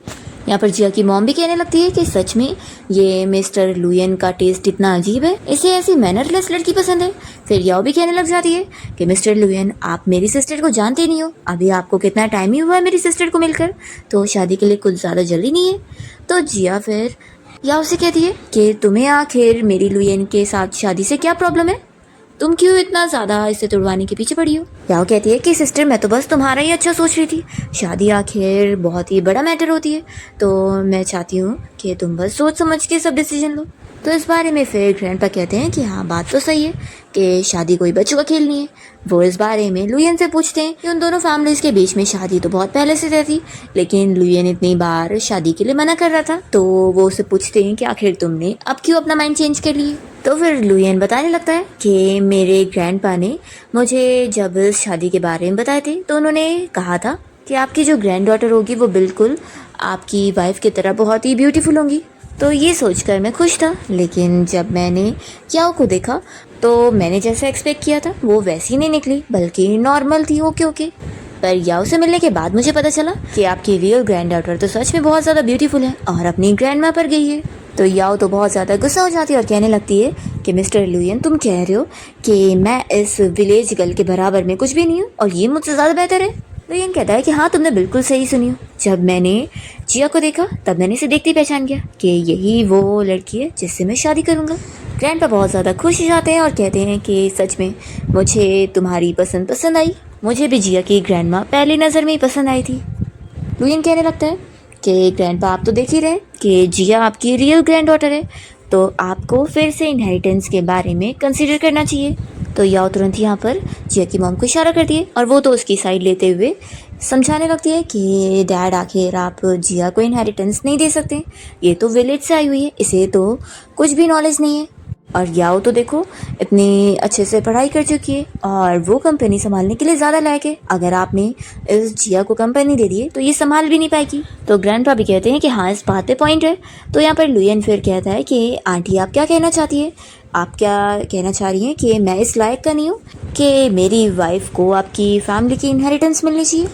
[SPEAKER 1] यहाँ पर जिया की मॉम भी कहने लगती है कि सच में ये मिस्टर लुयन का टेस्ट इतना अजीब है, इसे ऐसी मैनरलेस लड़की पसंद है। फिर याओ भी कहने लग जाती है कि मिस्टर लुयन आप मेरी सिस्टर को जानते नहीं हो, अभी आपको कितना टाइम ही हुआ है मेरी सिस्टर को मिलकर, तो शादी के लिए कुछ ज़्यादा जल्दी नहीं है। तो जिया फिर याओ से कहती है कि तुम्हें आखिर मेरी लुयन के साथ शादी से क्या प्रॉब्लम है, तुम क्यों इतना ज़्यादा इसे तुड़वाने के पीछे पड़ी हो। याओ कहती है कि सिस्टर मैं तो बस तुम्हारा ही अच्छा सोच रही थी, शादी आखिर बहुत ही बड़ा मैटर होती है, तो मैं चाहती हूँ कि तुम बस सोच समझ के सब डिसीजन लो। तो इस बारे में फिर ग्रैंडपा कहते हैं कि हाँ बात तो सही है कि शादी कोई बच्चों का खेल नहीं है। वो इस बारे में लुयन से पूछते हैं कि उन दोनों फैमिलीज के बीच में शादी तो बहुत पहले से रहती, लेकिन लुयन इतनी बार शादी के लिए मना कर रहा था। तो वो उससे पूछते हैं कि आखिर तुमने अब क्यों अपना माइंड चेंज कर लिए। तो फिर लुयन बताने लगता है कि मेरे ग्रैंडपा ने मुझे जब इस शादी के बारे में बताए थे तो उन्होंने कहा था कि आपकी जो ग्रैंड डॉटर होगी वो बिल्कुल आपकी वाइफ की तरह बहुत ही ब्यूटीफुल होंगी। तो ये सोचकर मैं खुश था, लेकिन जब मैंने याओ को देखा तो मैंने जैसा एक्सपेक्ट किया था वो वैसी नहीं निकली, बल्कि नॉर्मल थी। ओके पर याओ से मिलने के बाद मुझे पता चला कि आपकी रियल ग्रैंड डॉटर तो सच में बहुत ज़्यादा ब्यूटीफुल है और अपनी ग्रैंडमा पर गई है। तो याओ तो बहुत ज़्यादा गुस्सा हो जाती है और कहने लगती है कि मिस्टर लुयन तुम कह रहे हो कि मैं इस विलेज गर्ल के बराबर में कुछ भी नहीं हूँ और ये मुझसे ज़्यादा बेहतर है। लुयन कहता है कि हाँ तुमने बिल्कुल सही सुनी हो, जब मैंने जिया को देखा तब मैंने इसे देखते ही पहचान गया कि यही वो लड़की है जिससे मैं शादी करूँगा। ग्रैंडपा बहुत ज़्यादा खुश हो जाते हैं और कहते हैं कि सच में मुझे तुम्हारी पसंद आई, मुझे भी जिया की ग्रैंडमा पहली नज़र में ही पसंद आई थी। लुयन कहने लगता है कि ग्रैंडपा आप तो देख ही रहे कि जिया आपकी रियल ग्रैंड डॉटर है, तो आपको फिर से इनहेरिटेंस के बारे में कंसीडर करना चाहिए। तो याओ तुरंत यहाँ पर जिया की मॉम को इशारा करती है और वो तो उसकी साइड लेते हुए समझाने लगती है कि डैड आखिर आप जिया को इनहेरिटेंस नहीं दे सकते, ये तो विलेज से आई हुई है, इसे तो कुछ भी नॉलेज नहीं है। और याओ तो देखो इतनी अच्छे से पढ़ाई कर चुकी है और वो कंपनी संभालने के लिए ज़्यादा लायक है, अगर आपने इस जिया को कंपनी दे दी है तो ये संभाल भी नहीं पाएगी। तो ग्रैंडपा भी कहते हैं कि हाँ इस बात पे पॉइंट है। तो यहाँ पर लुयन फिर कहता है कि आंटी आप क्या कहना चाहती है, आप क्या कहना चाह रही हैं कि मैं इस लायक का नहीं हूँ कि मेरी वाइफ को आपकी फैमिली की इनहेरिटेंस मिलनी चाहिए।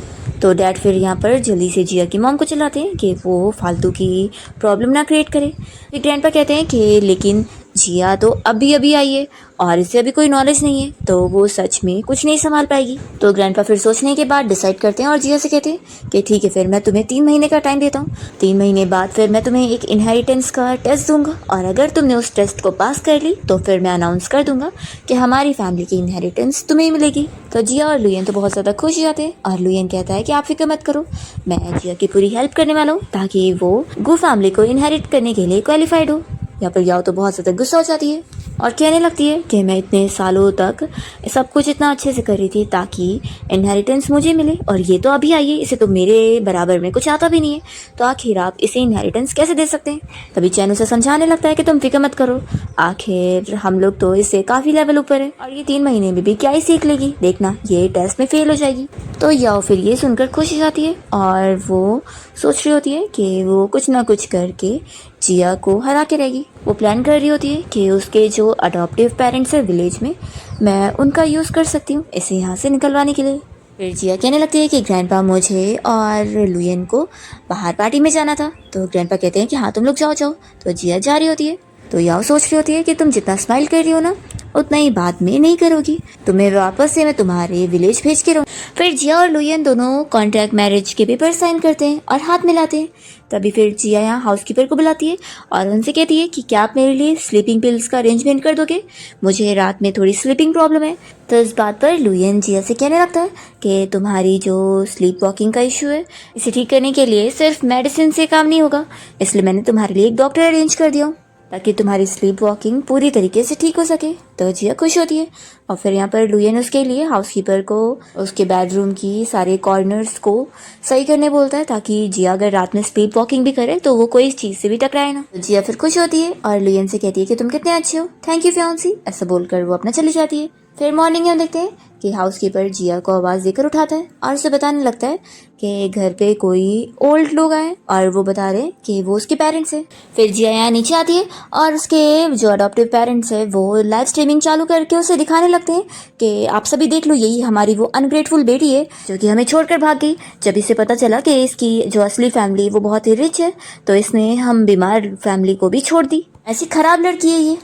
[SPEAKER 1] तो डैड फिर यहाँ पर जल्दी से जिया की मॉम को चिल्लाते हैं कि वो फालतू की प्रॉब्लम ना क्रिएट करे। फिर ग्रैंडपा कहते हैं कि लेकिन जिया तो अभी आई है और इसे अभी कोई नॉलेज नहीं है, तो वो सच में कुछ नहीं संभाल पाएगी। तो ग्रैंडपा फिर सोचने के बाद डिसाइड करते हैं और जिया से कहते हैं कि ठीक है फिर मैं तुम्हें 3 महीने का टाइम देता हूँ, 3 महीने बाद फिर मैं तुम्हें एक इनहेरिटेंस का टेस्ट दूंगा और अगर तुमने उस टेस्ट को पास कर ली तो फिर मैं अनाउंस कर दूंगा कि हमारी फैमिली की इनहेरिटेंस तुम्हें मिलेगी। तो जिया और लुयन तो बहुत ज़्यादा खुश हो जाते हैं और लुयन कहता है कि आप फिक्र मत करो, मैं जिया की पूरी हेल्प करने वाला हूँ ताकि वो गू फैमिली को इनहेरिट करने के लिए क्वालिफाइड हो। यहाँ पर याओ तो बहुत ज़्यादा गुस्सा हो जाती है और कहने लगती है कि मैं इतने सालों तक सब कुछ इतना अच्छे से कर रही थी ताकि इनहेरिटेंस मुझे मिले, और ये तो अभी आई है, इसे तो मेरे बराबर में कुछ आता भी नहीं है, तो आखिर आप इसे इनहेरिटेंस कैसे दे सकते हैं। तभी चैन उसे समझाने लगता है कि तुम फिक्र मत करो, आखिर हम लोग तो इससे काफ़ी लेवल ऊपर है और ये 3 महीने में भी क्या ही सीख लेगी, देखना ये टेस्ट में फेल हो जाएगी। तो याओ फिर ये सुनकर खुश हो जाती है और वो सोच रही होती है कि वो कुछ ना कुछ करके जिया को हरा के रहेगी। वो प्लान कर रही होती है कि उसके जो अडॉप्टिव पेरेंट्स है विलेज में, मैं उनका यूज़ कर सकती हूँ इसे यहाँ से निकलवाने के लिए। फिर जिया कहने लगती है कि ग्रैंडपा मुझे और लुयन को बाहर पार्टी में जाना था, तो ग्रैंडपा कहते हैं कि हाँ तुम लोग जाओ जाओ। तो जिया जा रही होती है, तो याओ सोच रही होती है कि तुम जितना स्माइल कर रही हो ना उतना ही बाद में नहीं करोगी, तुम्हें वापस से मैं तुम्हारे विलेज भेज के रहूँ। फिर जिया और लुयन दोनों कॉन्ट्रैक्ट मैरिज के पेपर साइन करते हैं और हाथ मिलाते हैं। तभी फिर जिया यहाँ हाउसकीपर को बुलाती है और उनसे कहती है कि क्या आप मेरे लिए स्लीपिंग पिल्स का अरेंजमेंट कर दोगे, मुझे रात में थोड़ी स्लीपिंग प्रॉब्लम है। तो इस बात पर लुयन जिया से कहने लगता है कि तुम्हारी जो स्लीप वॉकिंग का इशू है इसे ठीक करने के लिए सिर्फ मेडिसिन से काम नहीं होगा, इसलिए मैंने तुम्हारे लिए एक डॉक्टर अरेंज कर दिया हूँ ताकि तुम्हारी स्लीप वॉकिंग पूरी तरीके से ठीक हो सके। तो जिया खुश होती है और फिर यहाँ पर लुयन उसके लिए हाउसकीपर को उसके बेडरूम की सारे कॉर्नर्स को सही करने बोलता है ताकि जिया अगर रात में स्लीप वॉकिंग भी करे तो वो कोई इस चीज़ से भी टकराए ना। तो जिया फिर खुश होती है और लुयन से कहती है कि तुम कितने अच्छे हो, थैंक यू फियांसी, ऐसा बोलकर वो अपना चली जाती है। फिर मॉर्निंग में हम देखते हैं कि हाउसकीपर जिया को आवाज़ देकर उठाता है और उसे बताने लगता है कि घर पे कोई ओल्ड लोग आए और वो बता रहे हैं कि वो उसके पेरेंट्स हैं। फिर जिया यहाँ नीचे आती है और उसके जो अडॉप्टिव पेरेंट्स हैं वो लाइव स्ट्रीमिंग चालू करके उसे दिखाने लगते हैं कि आप सभी देख लो, यही हमारी वो अनग्रेटफुल बेटी है जो कि हमें छोड़कर भाग गई। जब इसे पता चला कि इसकी जो असली फैमिली वो बहुत ही रिच है तो इसने हम बीमार फैमिली को भी छोड़ दी, ऐसी खराब लड़की है ये।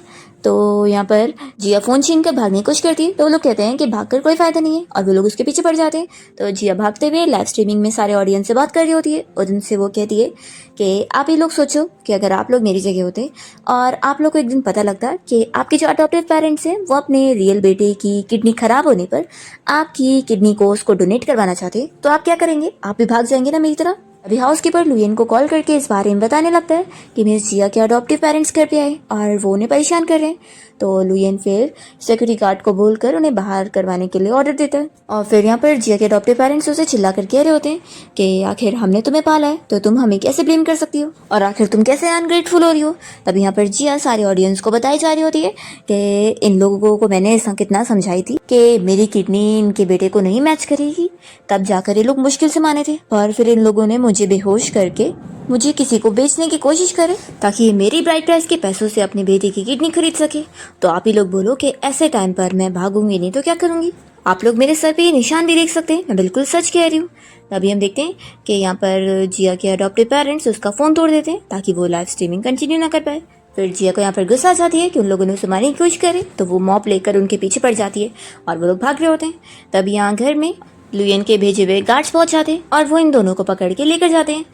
[SPEAKER 1] तो यहाँ पर जिया फ़ोन छीन कर भागने की कोशिश करती है, तो वो लोग कहते हैं कि भागकर कोई फ़ायदा नहीं है और वो लोग उसके पीछे पड़ जाते हैं। तो जिया भागते हुए लाइव स्ट्रीमिंग में सारे ऑडियंस से बात कर रही होती है और उनसे वो कहती है कि आप ही लोग सोचो कि अगर आप लोग मेरी जगह होते और आप लोग को एक दिन पता लगता कि आपके जो अडॉप्टिव पेरेंट्स हैं वो अपने रियल बेटे की किडनी ख़राब होने पर आपकी किडनी को उसको डोनेट करवाना चाहते, तो आप क्या करेंगे, आप भी भाग जाएंगे ना मेरी तरह। अभी हाउसकीपर लुयन को कॉल करके इस बारे में बताने लगता है कि मिस जिया के अडॉप्टिव पेरेंट्स घर पे आए और वो उन्हें परेशान कर रहे हैं। तो लुयन फिर सिक्योरिटी गार्ड को बोलकर उन्हें बाहर करवाने के लिए ऑर्डर देता है और फिर यहाँ पर जिया के अडॉप्टिव पेरेंट्स उसे चिल्ला कर कह रहे होते हैं कि आखिर हमने तुम्हें पाला है तो तुम हमें कैसे ब्लेम कर सकती हो और आखिर तुम कैसे अनग्रेटफुल हो रही हो। तब यहाँ पर जिया सारे ऑडियंस को बताई जा रही होती है कि इन लोगों को मैंने ऐसा कितना समझाई थी कि मेरी किडनी इनके बेटे को नहीं मैच करेगी, तब जाकर ये लोग मुश्किल से माने थे, पर फिर इन लोगों ने मुझे बेहोश करके मुझे किसी को बेचने की कोशिश करे ताकि मेरी ब्राइट प्राइस के पैसों से अपने बेटे की किडनी खरीद सके। तो आप ही लोग बोलो कि ऐसे टाइम पर मैं भागूंगी नहीं तो क्या करूंगी। आप लोग मेरे सर पे ये निशान भी देख सकते हैं, मैं बिल्कुल सच कह रही हूँ। तभी हम देखते हैं कि यहाँ पर जिया के अडॉप्टिव पेरेंट्स उसका फ़ोन तोड़ देते हैं ताकि वो लाइव स्ट्रीमिंग कंटिन्यू ना कर पाए। फिर जिया को यहाँ पर गुस्सा आ जाती है कि उन लोगों ने उसे मारने की कोशिश करे, तो वो मॉप लेकर उनके पीछे पड़ जाती है और वो लोग भाग रहे होते हैं। तभी यहाँ घर में लुयन के भेजे हुए गार्ड्स पहुँच जाते हैं और वो इन दोनों को पकड़ के लेकर जाते हैं।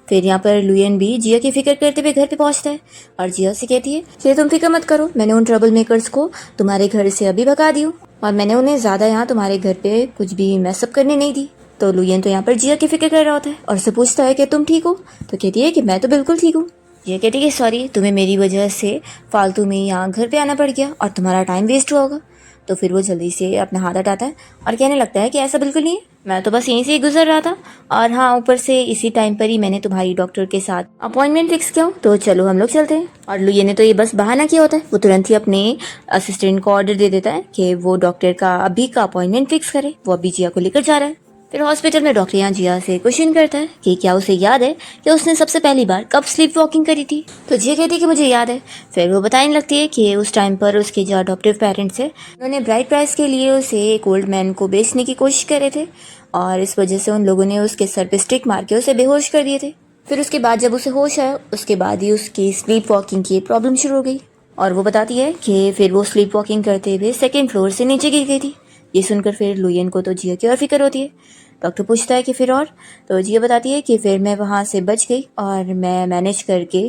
[SPEAKER 1] फिर यहाँ पर लुयन भी जिया की फिक्र करते हुए घर पे पहुँचता है और जिया से कहती है कि तुम फिक्र मत करो, मैंने उन ट्रबल मेकर्स को तुम्हारे घर से अभी भगा दी और मैंने उन्हें ज़्यादा यहाँ तुम्हारे घर पे कुछ भी मैसअप करने नहीं दी। तो लुयन तो यहाँ पर जिया की फिक्र कर रहा होता है और उससे पूछता है कि तुम ठीक हो, तो कहती है कि मैं तो बिल्कुल ठीक हूँ। जिया कहती है कि सॉरी, तुम्हें मेरी वजह से फालतू में यहाँ घर पे आना पड़ गया और तुम्हारा टाइम वेस्ट हुआ होगा। तो फिर वो जल्दी से अपना हाथ हटाता है और कहने लगता है कि ऐसा बिल्कुल नहीं है, मैं तो बस यहीं से ही गुजर रहा था और हाँ ऊपर से इसी टाइम पर ही मैंने तुम्हारी डॉक्टर के साथ अपॉइंटमेंट फिक्स किया, तो चलो हम लोग चलते हैं। और लुयन ने तो ये बस बहाना किया होता है, वो तुरंत ही अपने असिस्टेंट को ऑर्डर दे देता है कि वो डॉक्टर का अभी का अपॉइंटमेंट फिक्स करे। वो अभी जिया को लेकर जा रहा है। फिर हॉस्पिटल में डॉक्टर यहाँ जिया से क्वेश्चन करता है कि क्या उसे याद है कि उसने सबसे पहली बार कब स्लीप वॉकिंग करी थी। तो जिया कहती है कि मुझे याद है। फिर वो बताने लगती है कि उस टाइम पर उसके जो अडॉप्टिव पेरेंट्स है उन्होंने ब्राइट प्राइस के लिए उसे एक ओल्ड मैन को बेचने की कोशिश कर रहे थे और इस वजह से उन लोगों ने उसके सर पे स्टिक मार के उसे बेहोश कर दिए थे। फिर उसके बाद जब उसे होश आया उसके बाद ही उसकी स्लीप वॉकिंग की प्रॉब्लम शुरू हो गई और वो बताती है कि फिर वो स्लीप वॉकिंग करते हुए 2nd फ्लोर से नीचे गिर गई थी। ये सुनकर फिर लुयन को तो जिया की और फिक्र होती है। डॉक्टर पूछता है कि फिर और, तो जिया बताती है कि फिर मैं वहाँ से बच गई और मैं मैनेज करके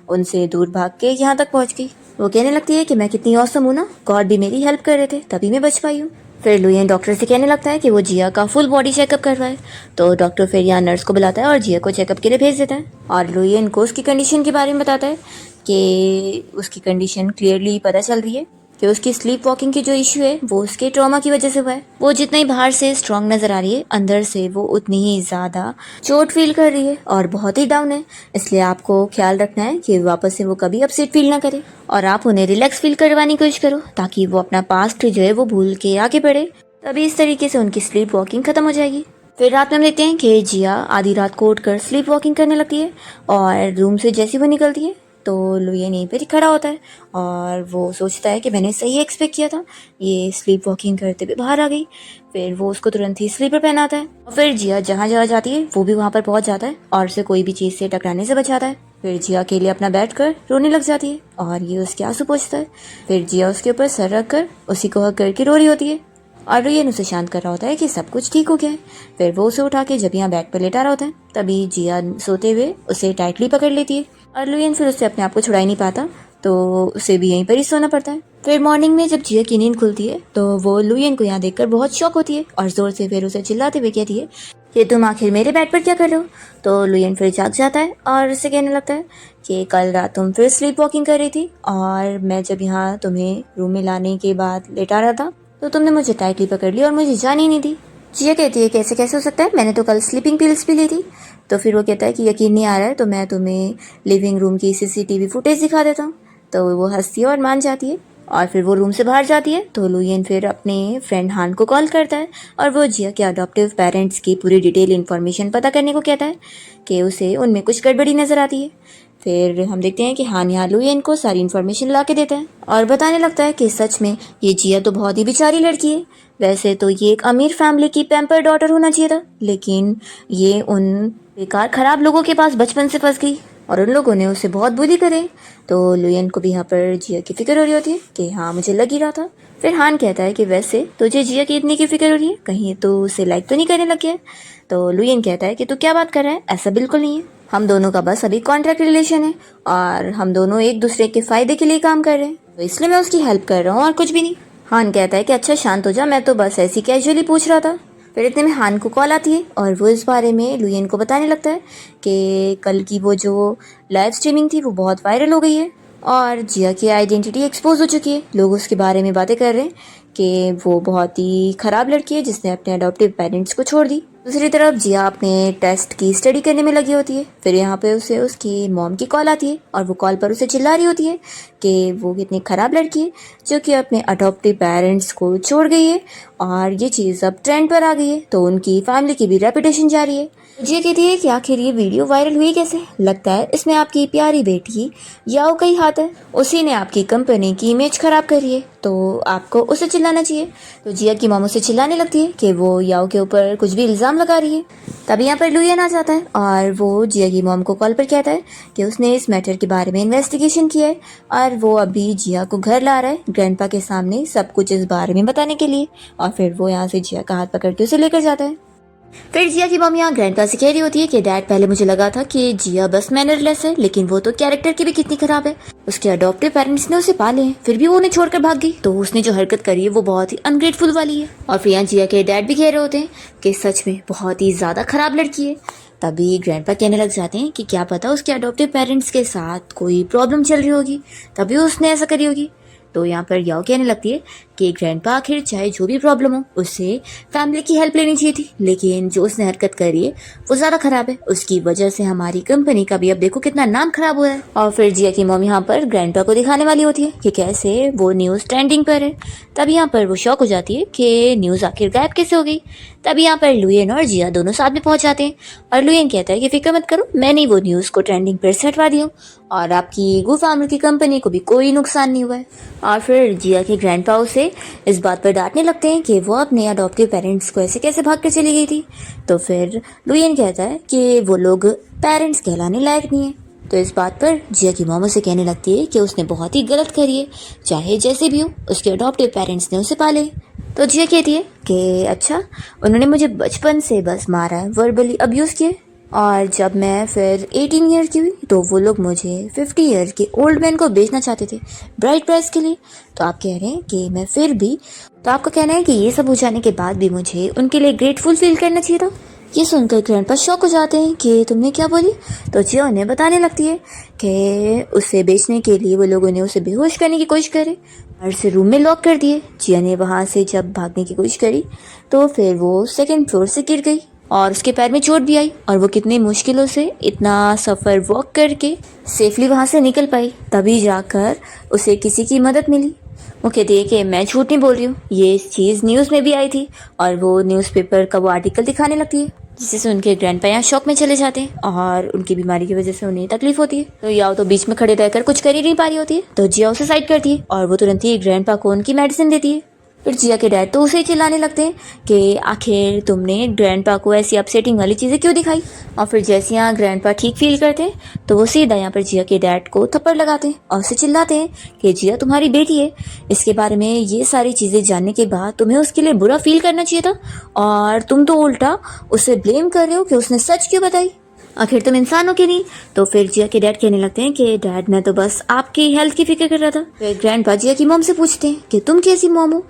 [SPEAKER 1] उनसे दूर भाग के यहाँ तक पहुँच गई। वो कहने लगती है कि मैं कितनी औसम हूँ ना, गॉड भी मेरी हेल्प कर रहे थे तभी मैं बच पाई हूँ। फिर लुयन डॉक्टर से कहने लगता है कि वो जिया का फुल बॉडी चेकअप करवाए। तो डॉक्टर फिर यहाँ नर्स को बुलाता है और जिया को चेकअप के लिए भेज देता है और लुयन को उसकी कंडीशन के बारे में बताता है कि उसकी कंडीशन क्लियरली पता चल रही है कि उसकी स्लीप वॉकिंग की जो इश्यू है वो उसके ट्रॉमा की वजह से हुआ है। वो जितना ही बाहर से स्ट्रांग नजर आ रही है, अंदर से वो उतनी ही ज्यादा चोट फील कर रही है और बहुत ही डाउन है। इसलिए आपको ख्याल रखना है कि वापस से वो कभी अपसेट फील ना करे और आप उन्हें रिलैक्स फील करवाने की कोशिश करो ताकि वो अपना पास्ट जो है वो भूल के आगे बढ़े। तभी इस तरीके से उनकी स्लीप वॉकिंग खत्म हो जाएगी। फिर रात में हम देखते हैं कि जिया आधी रात को उठकर स्लीप वॉकिंग करने लगती है और रूम से जैसे वो निकलती है तो लुयन यहीं पर ही खड़ा होता है और वो सोचता है कि मैंने सही एक्सपेक्ट किया था, ये स्लीप वॉकिंग करते हुए बाहर आ गई। फिर वो उसको तुरंत ही स्लीपर पहनाता है और फिर जिया जहाँ जहाँ जाती है वो भी वहाँ पर पहुँच जाता है और उसे कोई भी चीज़ से टकराने से बचाता है। फिर जिया अकेले अपना बैठ कर रोने लग जाती है और ये उसके आंसू पोंछता है। फिर जिया उसके ऊपर सर रख कर उसी को हक करके रो रही होती है और लुयन उसे शांत कर रहा होता है कि सब कुछ ठीक हो गया है। फिर वो उसे उठा के जब यहाँ बेड पर लेटा रहा होता है तभी जिया सोते हुए उसे टाइटली पकड़ लेती है और लुयन फिर उससे अपने आप को छुड़ा ही नहीं पाता तो उसे भी यहीं पर ही सोना पड़ता है। फिर मॉर्निंग में जब जिया की नींद खुलती है तो वो लुयन को यहाँ देखकर बहुत शॉक होती है और जोर से फिर उसे चिल्लाते हुए कहती है कि तुम आखिर मेरे बेड पर क्या कर रहे हो। तो लुयन फिर जाग जाता है और उससे कहने लगता है कि कल रात तुम फिर स्लीप वॉकिंग कर रही थी और मैं जब यहाँ तुम्हें रूम में लाने के बाद लेटा रहा था तो तुमने मुझे टाइटली पकड़ ली और मुझे जान ही नहीं दी। जिया कहती है कैसे कैसे हो सकता है, मैंने तो कल स्लीपिंग पिल्स भी ली थी। तो फिर वो कहता है कि यकीन नहीं आ रहा है तो मैं तुम्हें लिविंग रूम की CCTV फुटेज दिखा देता हूँ। तो वो हंसती है और मान जाती है और फिर वो रूम से बाहर जाती है तो लुयन फिर अपने फ्रेंड हान को कॉल करता है और वो जिया के अडॉप्टिव पेरेंट्स की पूरी डिटेल इन्फॉर्मेशन पता करने को कहता है कि उसे उनमें कुछ गड़बड़ी नज़र आती है। फिर हम देखते हैं कि हान यहाँ लुयन को सारी इन्फॉर्मेशन ला के देता है और बताने लगता है कि सच में ये जिया तो बहुत ही बेचारी लड़की है। वैसे तो ये एक अमीर फैमिली की पैम्पर डॉटर होना चाहिए था, लेकिन ये उन बेकार खराब लोगों के पास बचपन से फंस गई और उन लोगों ने उसे बहुत बुली करे। तो लुयन को भी यहाँ पर जिया की फिक्र हो रही होती है कि हाँ मुझे लग ही रहा था। फिर हान कहता है कि वैसे तुझे जिया की इतनी की फिक्र हो रही है, कहीं तो उसे लाइक तो नहीं करने लग गया। तो लुयन कहता है कि तू क्या बात कर रहा है, ऐसा बिल्कुल नहीं है, हम दोनों का बस अभी कॉन्ट्रैक्ट रिलेशन है और हम दोनों एक दूसरे के फायदे के लिए काम कर रहे हैं, तो इसलिए मैं उसकी हेल्प कर रहा हूँ और कुछ भी नहीं। हान कहता है कि अच्छा शांत हो जा, मैं तो बस ऐसी कैजुअली पूछ रहा था। फिर इतने में हान को कॉल आती है और वो इस बारे में लुयन को बताने लगता है कि कल की वो जो लाइव स्ट्रीमिंग थी वो बहुत वायरल हो गई है और जिया की आइडेंटिटी एक्सपोज हो चुकी है। लोग उसके बारे में बातें कर रहे हैं कि वो बहुत ही खराब लड़की है जिसने अपने अडॉप्टिव पेरेंट्स को छोड़ दी। दूसरी तरफ जिया अपने टेस्ट की स्टडी करने में लगी होती है। फिर यहाँ पे उसे उसकी मॉम की कॉल आती है और वो कॉल पर उसे चिल्ला रही होती है कि वो कितनी ख़राब लड़की है जो कि अपने अडॉप्टिव पेरेंट्स को छोड़ गई है और ये चीज़ अब ट्रेंड पर आ गई है तो उनकी फैमिली की भी रेपुटेशन जा रही है। जिया कहती है कि आखिर ये वीडियो वायरल हुई कैसे, लगता है इसमें आपकी प्यारी बेटी याओ का ही हाथ है, उसी ने आपकी कंपनी की इमेज खराब करी है तो आपको उसे चिल्लाना चाहिए। तो जिया की मॉम उसे चिल्लाने लगती है कि वो याओ के ऊपर कुछ भी इल्ज़ाम लगा रही है। तभी यहाँ पर लुयन आ जाता है और वो जिया की मॉम को कॉल पर कहता है कि उसने इस मैटर के बारे में इन्वेस्टिगेशन किया है और वो अभी जिया को घर ला रहा है ग्रैंडपा के सामने सब कुछ इस बारे में बताने के लिए। और फिर वो यहाँ से जिया का हाथ पकड़ के उसे लेकर जाता है। फिर जिया की मॉम यहाँ ग्रैंडपा से कह रही होती है कि डैड पहले मुझे लगा था कि जिया बस मैनरलेस है, लेकिन वो तो कैरेक्टर की भी कितनी खराब है, उसके अडॉप्टिव पेरेंट्स ने उसे पाले हैं फिर भी वो उन्हें छोड़कर भाग गई, तो उसने जो हरकत करी है वो बहुत ही अनग्रेटफुल वाली है। और फिर यहाँ जिया के डैड भी कह रहे होते हैं कि सच में बहुत ही ज्यादा खराब लड़की है। तभी ग्रैंडपा कहने लग जाते हैं कि क्या पता उसके अडॉप्टिव पेरेंट्स के साथ कोई प्रॉब्लम चल रही होगी तभी उसने ऐसा करी होगी। तो यहाँ पर याओ कहने लगती है कि ग्रैंडपा आखिर चाहे जो भी प्रॉब्लम हो उससे फैमिली की हेल्प लेनी चाहिए थी, लेकिन जो उसने हरकत करी है वो ज़्यादा खराब है, उसकी वजह से हमारी कंपनी का भी अब देखो कितना नाम खराब हुआ है। और फिर जिया की मॉम यहाँ पर ग्रैंडपा को दिखाने वाली होती है कि कैसे वो न्यूज़ ट्रेंडिंग पर है। तब यहाँ पर वो शॉक हो जाती है कि न्यूज़ आखिर गायब कैसे हो गई। तभी यहाँ पर लुयन और जिया दोनों साथ में पहुंच जाते हैं और लुयन कहता है कि फिक्र मत करो, मैंने वो न्यूज़ को ट्रेंडिंग पर से हटवा दिया और आपकी गू फैमिली की कंपनी को भी कोई नुकसान नहीं हुआ है। और फिर जिया के ग्रैंडपा उसे इस बात पर डांटने लगते हैं कि वो अपने अडॉप्टिव पेरेंट्स को ऐसे कैसे भाग कर चली गई थी। तो फिर लुयन कहता है कि वो लोग पेरेंट्स कहलाने लायक नहीं है। तो इस बात पर जिया की मॉम उसे कहने लगती है कि उसने बहुत ही गलत करी है, चाहे जैसे भी हो उसके अडॉप्टिव पेरेंट्स ने उसे पाले। तो जिया कहती है कि अच्छा उन्होंने मुझे बचपन से बस मारा है, वर्बली अब्यूज़ किए, और जब मैं फिर 18 ईयर की हुई तो वो लोग मुझे 50 ईयर के ओल्ड मैन को बेचना चाहते थे ब्राइड प्राइस के लिए। तो आप कह रहे हैं कि मैं फिर भी, तो आपका कहना है कि ये सब हो जाने के बाद भी मुझे उनके लिए ग्रेटफुल फील करना चाहिए था। ये सुनकर ग्रैंडपा शॉक हो जाते हैं कि तुमने क्या बोली। तो जिया उन्हें बताने लगती है कि उसे बेचने के लिए वो लोगों ने उसे बेहोश करने की कोशिश करे बाहर से रूम में लॉक कर दिए। जिया ने वहाँ से जब भागने की कोशिश करी तो फिर वो सेकंड फ्लोर से गिर गई और उसके पैर में चोट भी आई और वो कितनी मुश्किलों से इतना सफ़र वॉक करके सेफली वहाँ से निकल पाई। तभी जाकर उसे किसी की मदद मिली। वो कहती है कि मैं झूठ नहीं बोल रही हूँ, ये चीज़ न्यूज़ में भी आई थी। और वो न्यूज़पेपर का वो आर्टिकल दिखाने लगती है जिससे उनके ग्रैंडपा यहाँ शॉक में चले जाते हैं और उनकी बीमारी की वजह से उन्हें तकलीफ होती है। तो याओ तो बीच में खड़े रहकर कुछ कर ही नहीं पा रही होती है, तो जिया उसे साइड करती है और वो तुरंत ही ग्रैंडपा को उनकी मेडिसिन देती है। फिर जिया के डैड तो उसे ही चिल्लाने लगते हैं कि आखिर तुमने ग्रैंडपा को ऐसी अपसेटिंग वाली चीज़ें क्यों दिखाई। और फिर जैसे यहाँ ग्रैंडपा ठीक फील करते हैं तो वो सीधा यहाँ पर जिया के डैड को थप्पड़ लगाते हैं और उसे चिल्लाते हैं कि जिया तुम्हारी बेटी है, इसके बारे में ये सारी चीज़ें जानने के बाद तुम्हें उसके लिए बुरा फील करना चाहिए था और तुम तो उल्टा उसे ब्लेम कर रहे हो कि उसने सच क्यों बताई। आखिर तुम इंसान हो कि नहीं। तो फिर जिया के डैड कहने लगते हैं कि डैड मैं तो बस आपकी हेल्थ की फिक्र कर रहा था। फिर ग्रैंडपा जिया की मॉम से पूछते हैं कि तुम कैसी मॉम हो,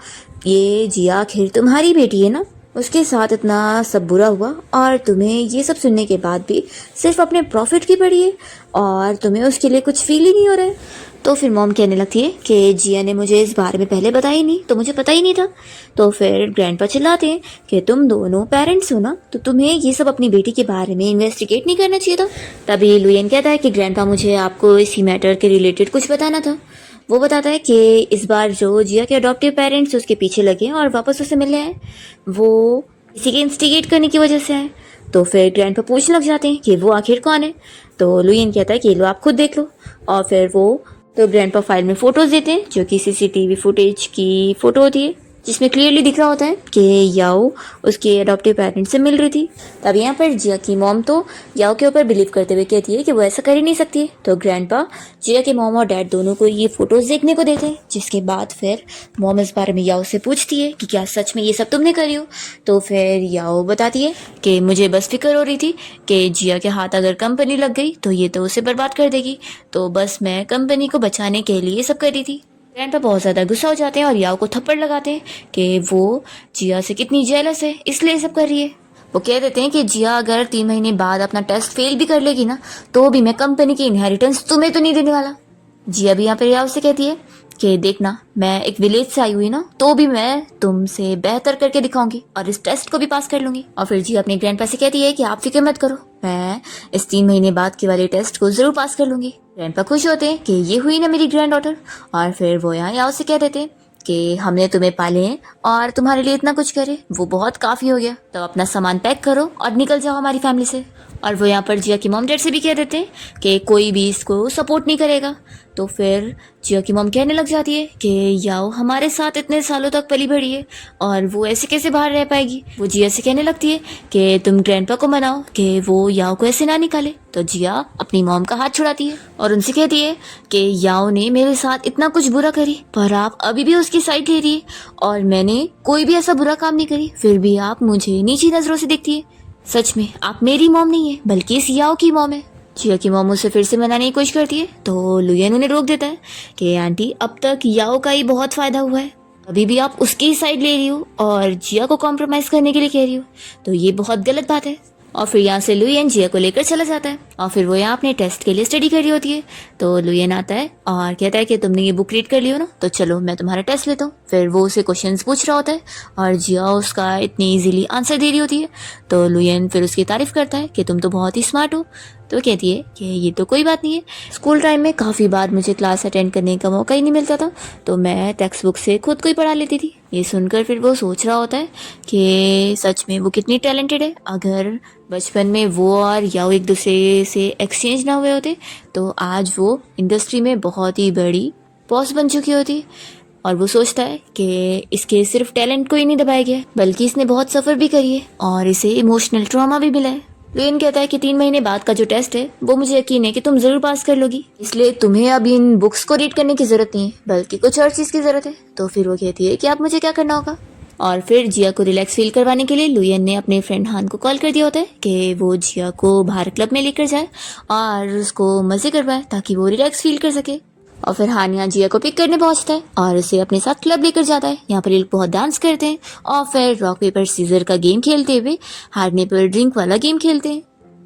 [SPEAKER 1] ये जिया आखिर तुम्हारी बेटी है ना, उसके साथ इतना सब बुरा हुआ और तुम्हें ये सब सुनने के बाद भी सिर्फ अपने प्रॉफिट की पड़ी है और तुम्हें उसके लिए कुछ फील ही नहीं हो रहा है। तो फिर मॉम कहने लगती है कि जिया ने मुझे इस बारे में पहले बताया ही नहीं, तो मुझे पता ही नहीं था। तो फिर ग्रैंडपा चिल्लाते हैं कि तुम दोनों पेरेंट्स हो ना, तो तुम्हें ये सब अपनी बेटी के बारे में इन्वेस्टिगेट नहीं करना चाहिए था। तभी लुयन कहता है कि ग्रैंडपा मुझे आपको इसी मैटर के रिलेटेड कुछ बताना था। वो बताता है कि इस बार जो जिया के अडॉप्टिव पेरेंट्स उसके पीछे लगे और वापस उसे मिलने आए, वो इसी के इंस्टिगेट करने की वजह से आए। तो फिर ग्रैंडपा पूछने लग जाते हैं कि वो आखिर कौन है। तो लुयन कहता है कि लो आप खुद देख लो। और फिर वो तो ग्रैंडपा फाइल में फ़ोटोज़ देते हैं जो कि सीसीटीवी फुटेज की फ़ोटो होती है जिसमें क्लियरली दिख रहा होता है कि याओ उसके अडॉप्टिव पेरेंट्स से मिल रही थी। तब यहाँ पर जिया की मॉम तो याओ के ऊपर बिलीव करते हुए कहती है कि वो ऐसा कर ही नहीं सकती। तो ग्रैंडपा जिया के मॉम और डैड दोनों को ये फ़ोटोज़ देखने को देते हैं, जिसके बाद फिर मॉम इस बारे में याओ से पूछती है कि क्या सच में ये सब तुमने करी हो। तो फिर याओ बताती है कि मुझे बस फिक्र हो रही थी कि जिया के हाथ अगर कंपनी लग गई तो ये तो उसे बर्बाद कर देगी, तो बस मैं कंपनी को बचाने के लिए सब कर रही थी। ग्रैंडपा बहुत ज़्यादा गुस्सा हो जाते हैं और याओ को थप्पड़ लगाते हैं कि वो जिया से कितनी जेलस है इसलिए सब कर रही है। वो कह देते हैं कि जिया अगर 3 महीने बाद अपना टेस्ट फेल भी कर लेगी ना, तो भी मैं कंपनी की इनहेरिटेंस तुम्हें तो नहीं देने वाला। जिया भी यहाँ पर याओ से कहती है कि देखना मैं एक विलेज से आई हुई ना, तो भी मैं तुमसे बेहतर करके दिखाऊंगी और इस टेस्ट को भी पास कर लूंगी। और फिर जिया अपने ग्रैंडपा से कहती है कि आप फिक्र मत करो, मैं इस 3 महीने बाद के वाले टेस्ट को जरूर पास कर लूंगी। ग्रैंडपा खुश होते हैं कि ये हुई ना मेरी ग्रैंड डॉटर। और फिर वो यहाँ याओ से कह देते हैं कि हमने तुम्हें पाले हैं और तुम्हारे लिए इतना कुछ करे वो बहुत काफ़ी हो गया, तो अपना सामान पैक करो और निकल जाओ हमारी फैमिली से। और वो यहाँ पर जिया की मॉम डैड से भी कह देते हैं कि कोई भी इसको सपोर्ट नहीं करेगा। तो फिर जिया की मॉम कहने लग जाती है कि याओ हमारे साथ इतने सालों तक पली बढ़ी है और वो ऐसे कैसे बाहर रह पाएगी। वो जिया से कहने लगती है कि तुम ग्रैंडपा को मनाओ कि वो याओ को ऐसे ना निकाले। तो जिया अपनी मॉम का हाथ छुड़ाती है और उनसे कहती है कि याओ ने मेरे साथ इतना कुछ बुरा करी पर आप अभी भी उसकी साइड ले रही है और मैंने कोई भी ऐसा बुरा काम नहीं करी, फिर भी आप मुझे नीची नज़रों से देखती है। सच में आप मेरी मॉम नहीं है बल्कि इस याओ की मॉम है। जिया की मॉम उसे फिर से मनाने की कोशिश करती है तो लुयन उन्हें रोक देता है कि आंटी अब तक याओ का ही बहुत फायदा हुआ है, अभी भी आप उसकी ही साइड ले रही हो और जिया को कॉम्प्रोमाइज़ करने के लिए कह रही हो, तो ये बहुत गलत बात है। और फिर यहाँ से लुयन जिया को लेकर चला जाता है और फिर वो यहाँ अपने टेस्ट के लिए स्टडी कर रही होती है। तो लुयन आता है और कहता है कि तुमने ये बुक रीड कर ली हो ना, तो चलो मैं तुम्हारा टेस्ट लेता हूँ। फिर वो उसे क्वेश्चंस पूछ रहा होता है और जिया उसका इतनी इजीली आंसर दे रही होती है। तो लुयन फिर उसकी तारीफ करता है कि तुम तो बहुत ही स्मार्ट हो। तो कहती है कि ये तो कोई बात नहीं है, स्कूल टाइम में काफ़ी बार मुझे क्लास अटेंड करने का मौका ही नहीं मिलता था, तो मैं टेक्स्ट बुक से खुद को ही पढ़ा लेती थी। ये सुनकर फिर वो सोच रहा होता है कि सच में वो कितनी टैलेंटेड है। अगर बचपन में वो और याओ एक दूसरे से एक्सचेंज ना हुए होते तो आज वो इंडस्ट्री में बहुत ही बड़ी बॉस बन चुकी होती। और वो सोचता है कि इसके सिर्फ टैलेंट को ही नहीं दबाया गया बल्कि इसने बहुत सफ़र भी करी है और इसे इमोशनल ट्रॉमा भी मिला है। लुयन कहता है कि 3 महीने बाद का जो टेस्ट है वो मुझे यकीन है कि तुम जरूर पास कर लोगी, इसलिए तुम्हें अब इन बुक्स को रीड करने की जरूरत नहीं है बल्कि कुछ और चीज़ की जरूरत है। तो फिर वो कहती है कि अब मुझे क्या करना होगा। और फिर जिया को रिलैक्स फील करवाने के लिए लुयन ने अपने फ्रेंड हान को कॉल कर दिया होता है कि वो जिया को बाहर क्लब में लेकर जाए और उसको मज़े करवाए ताकि वो रिलैक्स फील कर सके। और फिर हान यहाँ जिया को पिक करने पहुंचता है और उसे अपने साथ क्लब लेकर जाता है। यहाँ पर ये लोग बहुत डांस करते हैं और फिर रॉक पेपर सीजर का गेम खेलते हुए हारने पर ड्रिंक वाला गेम खेलते हैं,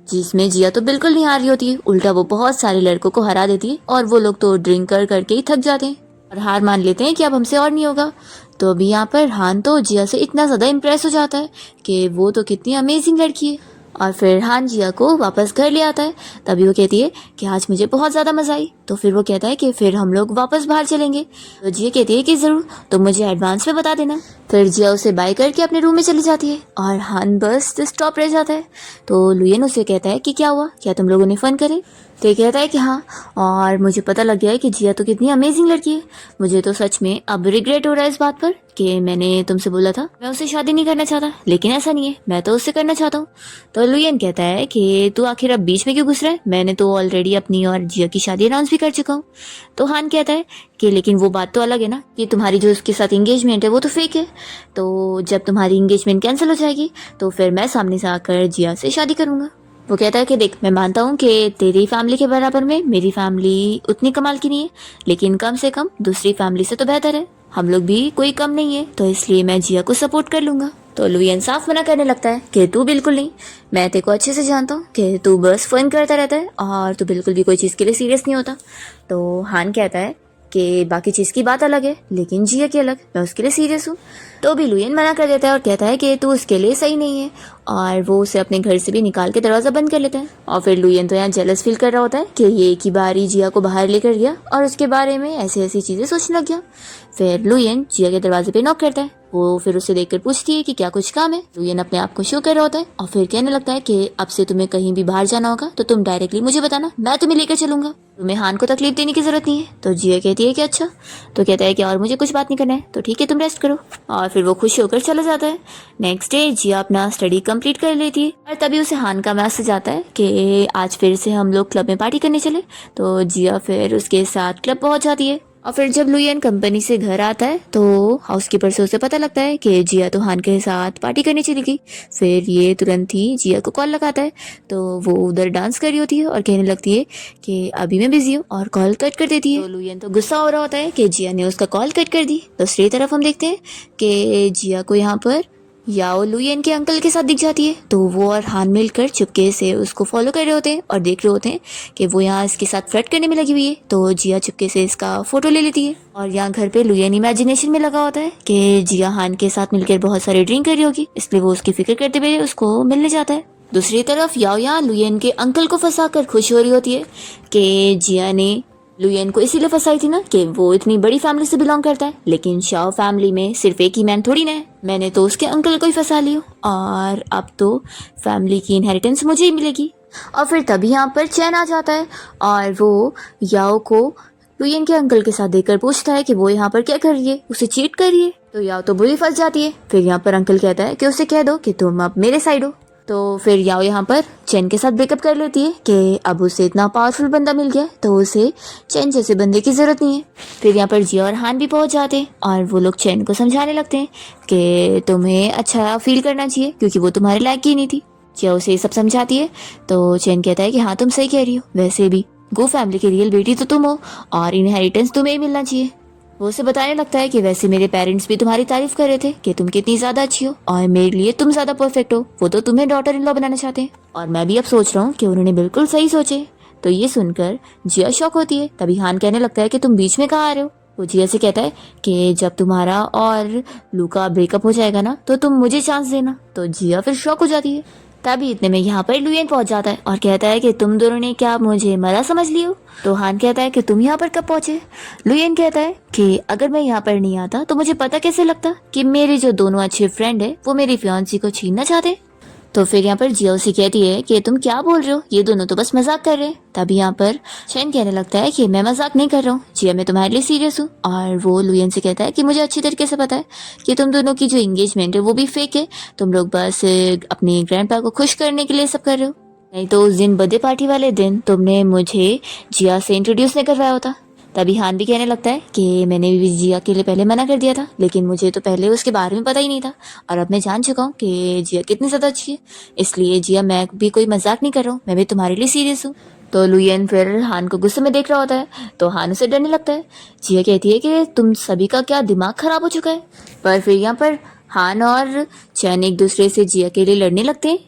[SPEAKER 1] जिसमें जिया तो बिल्कुल नहीं हार रही होती है, उल्टा वो बहुत सारे लड़कों को हरा देती है और वो लोग तो ड्रिंक कर करके ही थक जाते हैं। और हार मान लेते हैं कि अब हमसे और नहीं होगा। तो अभी यहाँ पर हान तो जिया से इतना ज़्यादा इम्प्रेस हो जाता है कि वो तो कितनी अमेजिंग लड़की है, और फिर हान जिया को वापस घर ले आता है। तभी वो कहती है कि आज मुझे बहुत ज़्यादा मज़ा आई। तो फिर वो कहता है कि फिर हम लोग वापस बाहर चलेंगे। तो जिया कहती है कि ज़रूर, तो मुझे एडवांस में बता देना। फिर जिया उसे बाय करके अपने रूम में चली जाती है और हान बस स्टॉप रह जाता है। तो लुयन उसे कहता है कि क्या हुआ, क्या तुम लोगों ने फ़न करे? तो ये कहता है कि हाँ, और मुझे पता लग गया है कि जिया तो कितनी अमेजिंग लड़की है। मुझे तो सच में अब रिग्रेट हो रहा है इस बात पर कि मैंने तुमसे बोला था मैं उससे शादी नहीं करना चाहता, लेकिन ऐसा नहीं है, मैं तो उससे करना चाहता हूँ। तो लुयन कहता है कि तू आखिर अब बीच में क्यों घुस रहा है, मैंने तो ऑलरेडी अपनी और जिया की शादी अनाउंस भी कर चुका हूँ। तो हान कहता है कि लेकिन वो बात तो अलग है ना, कि तुम्हारी जो उसके साथ इंगेजमेंट है वो तो फेक है। तो जब तुम्हारी इंगेजमेंट कैंसिल हो जाएगी तो फिर मैं सामने से आकर जिया से शादी करूँगा। वो कहता है कि देख, मैं मानता हूँ कि तेरी फैमिली के बराबर में मेरी फैमिली उतनी कमाल की नहीं है, लेकिन कम से कम दूसरी फैमिली से तो बेहतर है। हम लोग भी कोई कम नहीं है, तो इसलिए मैं जिया को सपोर्ट कर लूंगा। तो लुयन साफ मना करने लगता है कि तू बिल्कुल नहीं, मैं तेरे को अच्छे से जानता हूँ कि तू बस फन करता रहता है और तू बिल्कुल भी कोई चीज़ के लिए सीरियस नहीं होता। तो हान कहता है कि बाकी चीज़ की बात अलग है, लेकिन जिया की अलग, मैं उसके लिए सीरियस हूँ। तो भी लुयन मना कर देता है और कहता है कि तू उसके लिए सही नहीं है, और वो उसे अपने घर से भी निकाल के दरवाज़ा बंद कर लेता है। और फिर लुयन तो यहाँ जेलस फील कर रहा होता है कि ये एक ही बार ही जिया को बाहर लेकर गया और उसके बारे में ऐसी ऐसी चीज़ें सोचने लग गया। फिर लुयन जिया के दरवाजे पे नॉक करता है। वो फिर उसे देखकर पूछती है कि क्या कुछ काम है। लुयन अपने आप को शो कर रहा होता है और फिर कहने लगता है कि अब से तुम्हें कहीं भी बाहर जाना होगा तो तुम डायरेक्टली मुझे बताना, मैं तुम्हें लेकर चलूंगा, तुम्हें हान को तकलीफ देने की जरूरत नहीं है। तो जिया कहती है कि अच्छा। तो कहता है कि और मुझे कुछ बात नहीं करना है, तो ठीक है तुम रेस्ट करो। और फिर वो खुश होकर चला जाता है। नेक्स्ट डे जिया अपना स्टडी कंप्लीट कर लेती है और तभी उसे हान का मैसेज आता है कि आज फिर से हम लोग क्लब में पार्टी करने चले। तो जिया फिर उसके साथ क्लब पहुंच जाती है। और फिर जब लुयन कंपनी से घर आता है तो हाउसकीपर से उसे पता लगता है कि जिया तो हान के साथ पार्टी करने चली गई। फिर ये तुरंत ही जिया को कॉल लगाता है। तो वो उधर डांस कर रही होती है और कहने लगती है कि अभी मैं बिजी हूँ, और कॉल कट कर देती है। तो लुयन तो गुस्सा हो रहा होता है कि जिया ने उसका कॉल कट कर दी। दूसरी तरफ हम देखते हैं कि जिया को यहाँ पर याओ लुयन के अंकल के साथ दिख जाती है। तो वो और हान मिलकर चुपके से उसको फॉलो कर रहे होते हैं और देख रहे होते हैं कि वो यहाँ इसके साथ फ्लर्ट करने में लगी हुई है। तो जिया चुपके से इसका फोटो ले लेती है और यहाँ घर पे लुयन इमेजिनेशन में लगा होता है कि जिया हान के साथ मिलकर बहुत सारी ड्रिंक कर रही होगी, इसलिए वो उसकी फिक्र करते हुए उसको मिलने जाता है। दूसरी तरफ याओ यहाँ लुयन के अंकल को फंसा कर खुश हो रही होती है कि जिया ने लुयन को इसीलिए फंसाई थी ना कि वो इतनी बड़ी फैमिली से बिलोंग करता है, लेकिन शाओ फैमिली में सिर्फ एक ही मैन थोड़ी ना है, मैंने तो उसके अंकल को ही फंसा लिया और अब तो फैमिली की इनहेरिटेंस मुझे ही मिलेगी। और फिर तभी यहाँ पर चैन आ जाता है और वो याओ को लुयन के अंकल के साथ देखकर पूछता है कि वो यहाँ पर क्या कर रही है, उसे चीट कर रही है। तो याओ तो बुरी फंस जाती है। फिर यहाँ पर अंकल कहता है कि उसे कह दो कि तुम अब मेरे साइड हो। तो फिर याओ यहाँ पर चैन के साथ ब्रेकअप कर लेती है कि अब उसे इतना पावरफुल बंदा मिल गया तो उसे चैन जैसे बंदे की जरूरत नहीं है। फिर यहाँ पर जिया और हान भी पहुंच जाते हैं और वो लोग चैन को समझाने लगते हैं कि तुम्हें अच्छा फील करना चाहिए क्योंकि वो तुम्हारे लायक ही नहीं थी। जिया उसे ये सब समझाती है। तो चैन कहता है कि हाँ तुम सही कह रही हो, वैसे भी गो फैमिली की रियल बेटी तो तुम हो और इनहेरिटेंस तुम्हें ही मिलना चाहिए। वो उसे बताने लगता है कि वैसे मेरे पेरेंट्स भी तुम्हारी तारीफ कर रहे थे कि तुम कितनी ज्यादा अच्छी हो और मेरे लिए तुम ज्यादा परफेक्ट हो, वो तो तुम्हें डॉटर इन लॉ बनाना चाहते हैं और मैं भी अब सोच रहा हूँ कि उन्होंने बिल्कुल सही सोचे। तो ये सुनकर जिया शॉक होती है। तभी हान कहने लगता है कि तुम बीच में कहाँ आ रहे हो। वो जिया से कहता है कि जब तुम्हारा और लू का ब्रेकअप हो जाएगा ना तो तुम मुझे चांस देना। तो जिया फिर शॉक हो जाती है। तभी इतने में यहाँ पर लुयन पहुंच जाता है और कहता है कि तुम दोनों ने क्या मुझे मरा समझ लियो। तो हान कहता है कि तुम यहाँ पर कब पहुंचे। लुयन कहता है कि अगर मैं यहाँ पर नहीं आता तो मुझे पता कैसे लगता कि मेरे जो दोनों अच्छे फ्रेंड है वो मेरी फियांसी को छीनना चाहते। तो फिर यहाँ पर जिया उसे कहती है कि तुम क्या बोल रहे हो, ये दोनों तो बस मजाक कर रहे हैं। तभी यहाँ पर चैन कहने लगता है कि मैं मजाक नहीं कर रहा हूँ जिया, मैं तुम्हारे लिए सीरियस हूँ। और वो लुयन से कहता है कि मुझे अच्छी तरीके से पता है कि तुम दोनों की जो एंगेजमेंट है वो भी फेक है, तुम लोग बस अपने ग्रैंडपा को खुश करने के लिए सब कर रहे हो, नहीं तो उस दिन बर्थडे पार्टी वाले दिन तुमने मुझे जिया से इंट्रोड्यूस नहीं करवाया होता। तभी हान भी कहने लगता है कि मैंने भी जिया के लिए पहले मना कर दिया था, लेकिन मुझे तो पहले उसके बारे में पता ही नहीं था और अब मैं जान चुका हूँ कि जिया कितनी ज़्यादा अच्छी है, इसलिए जिया मैं भी कोई मजाक नहीं कर रहा हूँ, मैं भी तुम्हारे लिए सीरियस हूँ। तो लुयन फिर हान को गुस्से में देख रहा होता है तो हान उसे डरने लगता है। जिया कहती है कि तुम सभी का क्या दिमाग खराब हो चुका है। पर फिर यहाँ पर हान और चैन एक दूसरे से जिया के लिए लड़ने लगते हैं।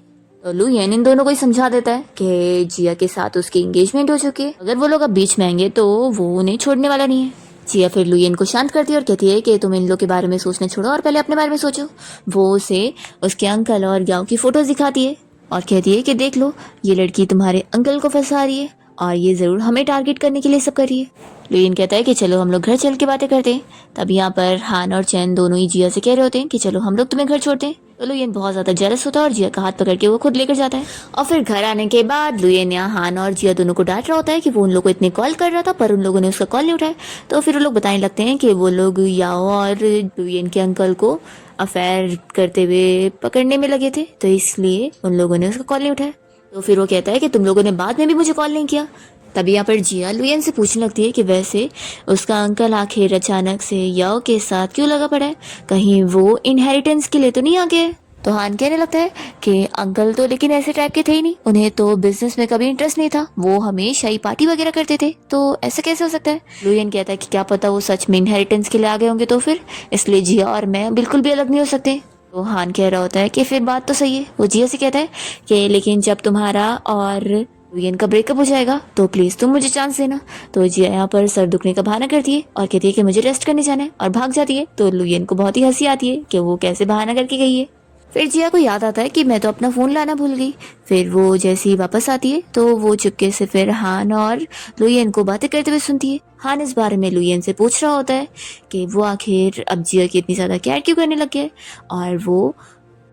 [SPEAKER 1] तो लुयन इन दोनों को ही समझा देता है कि जिया के साथ उसकी एंगेजमेंट हो चुकी है, अगर वो लोग अब बीच में आएंगे तो वो उन्हें छोड़ने वाला नहीं है। जिया फिर लुयन को शांत करती है और कहती है कि तुम इन लोग के बारे में सोचना छोड़ो और पहले अपने बारे में सोचो। वो उसे उसके अंकल और गांव की फोटोज दिखाती है और कहती है कि देख लो, ये लड़की तुम्हारे अंकल को फंसा रही है और ये ज़रूर हमें टारगेट करने के लिए सब कर रही है। लुयन कहता है कि चलो हम लोग घर चल के बातें करते हैं। तब यहाँ पर हान और चैन दोनों ही जिया से कह रहे होते हैं कि चलो हम लोग तुम्हें घर छोड़ते हैं। तो लुयन बहुत ज़्यादा जेलस होता है और जिया का हाथ पकड़ के वो खुद लेकर जाता है। और फिर घर आने के बाद लुयन यहाँ हान और जिया दोनों को डांट रहा होता है कि वो उन लोगों को इतने कॉल कर रहा था पर उन लोगों ने उसका कॉल नहीं उठाया। तो फिर वो लोग बताने लगते हैं कि वो लोग याओ और लुयन के अंकल को अफेयर करते हुए पकड़ने में लगे थे, तो इसलिए उन लोगों ने उसका कॉल नहीं उठाया। तो फिर वो कहता है कि तुम लोगों ने बाद में भी मुझे कॉल नहीं किया। तभी यहाँ पर जिया लुयन से पूछने लगती है कि वैसे उसका अंकल आखिर अचानक से याओ के साथ क्यों लगा पड़ा है, कहीं वो इनहेरिटेंस के लिए तो नहीं आ गया। तो हान कहने लगता है कि अंकल तो लेकिन ऐसे टाइप के थे ही नहीं, उन्हें तो बिजनेस में कभी इंटरेस्ट नहीं था, वो हमेशा ही पार्टी वगैरह करते थे, तो ऐसा कैसे हो सकता है। लुयन कहता है कि क्या पता वो सच में इनहेरिटेंस के लिए आ गए होंगे, तो फिर इसलिए जिया और मैं बिल्कुल भी अलग नहीं हो सकते। तो हान कह रहा होता है कि फिर बात तो सही है। वो जिया से कहता है कि लेकिन जब तुम्हारा और लुयन का ब्रेकअप हो जाएगा तो प्लीज तुम मुझे चांस देना। तो जिया यहाँ पर सर दुखने का बहाना करती है और कहती है कि मुझे रेस्ट करने जाना है और भाग जाती है। तो लुयन को बहुत ही हंसी आती है कि वो कैसे बहाना करके गई है। फिर जिया को याद आता है कि मैं तो अपना फ़ोन लाना भूल गई। फिर वो जैसे ही वापस आती है तो वो चुपके से फिर हान और लुयन को बातें करते हुए सुनती है। हान इस बारे में लुयन से पूछ रहा होता है कि वो आखिर अब जिया की इतनी ज़्यादा केयर क्यों करने लग गया है और वो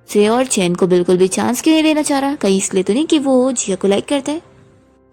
[SPEAKER 1] से और चैन को बिल्कुल भी चांस क्यों नहीं देना चाह रहा, कहीं इसलिए तो नहीं कि वो जिया को लाइक करता है।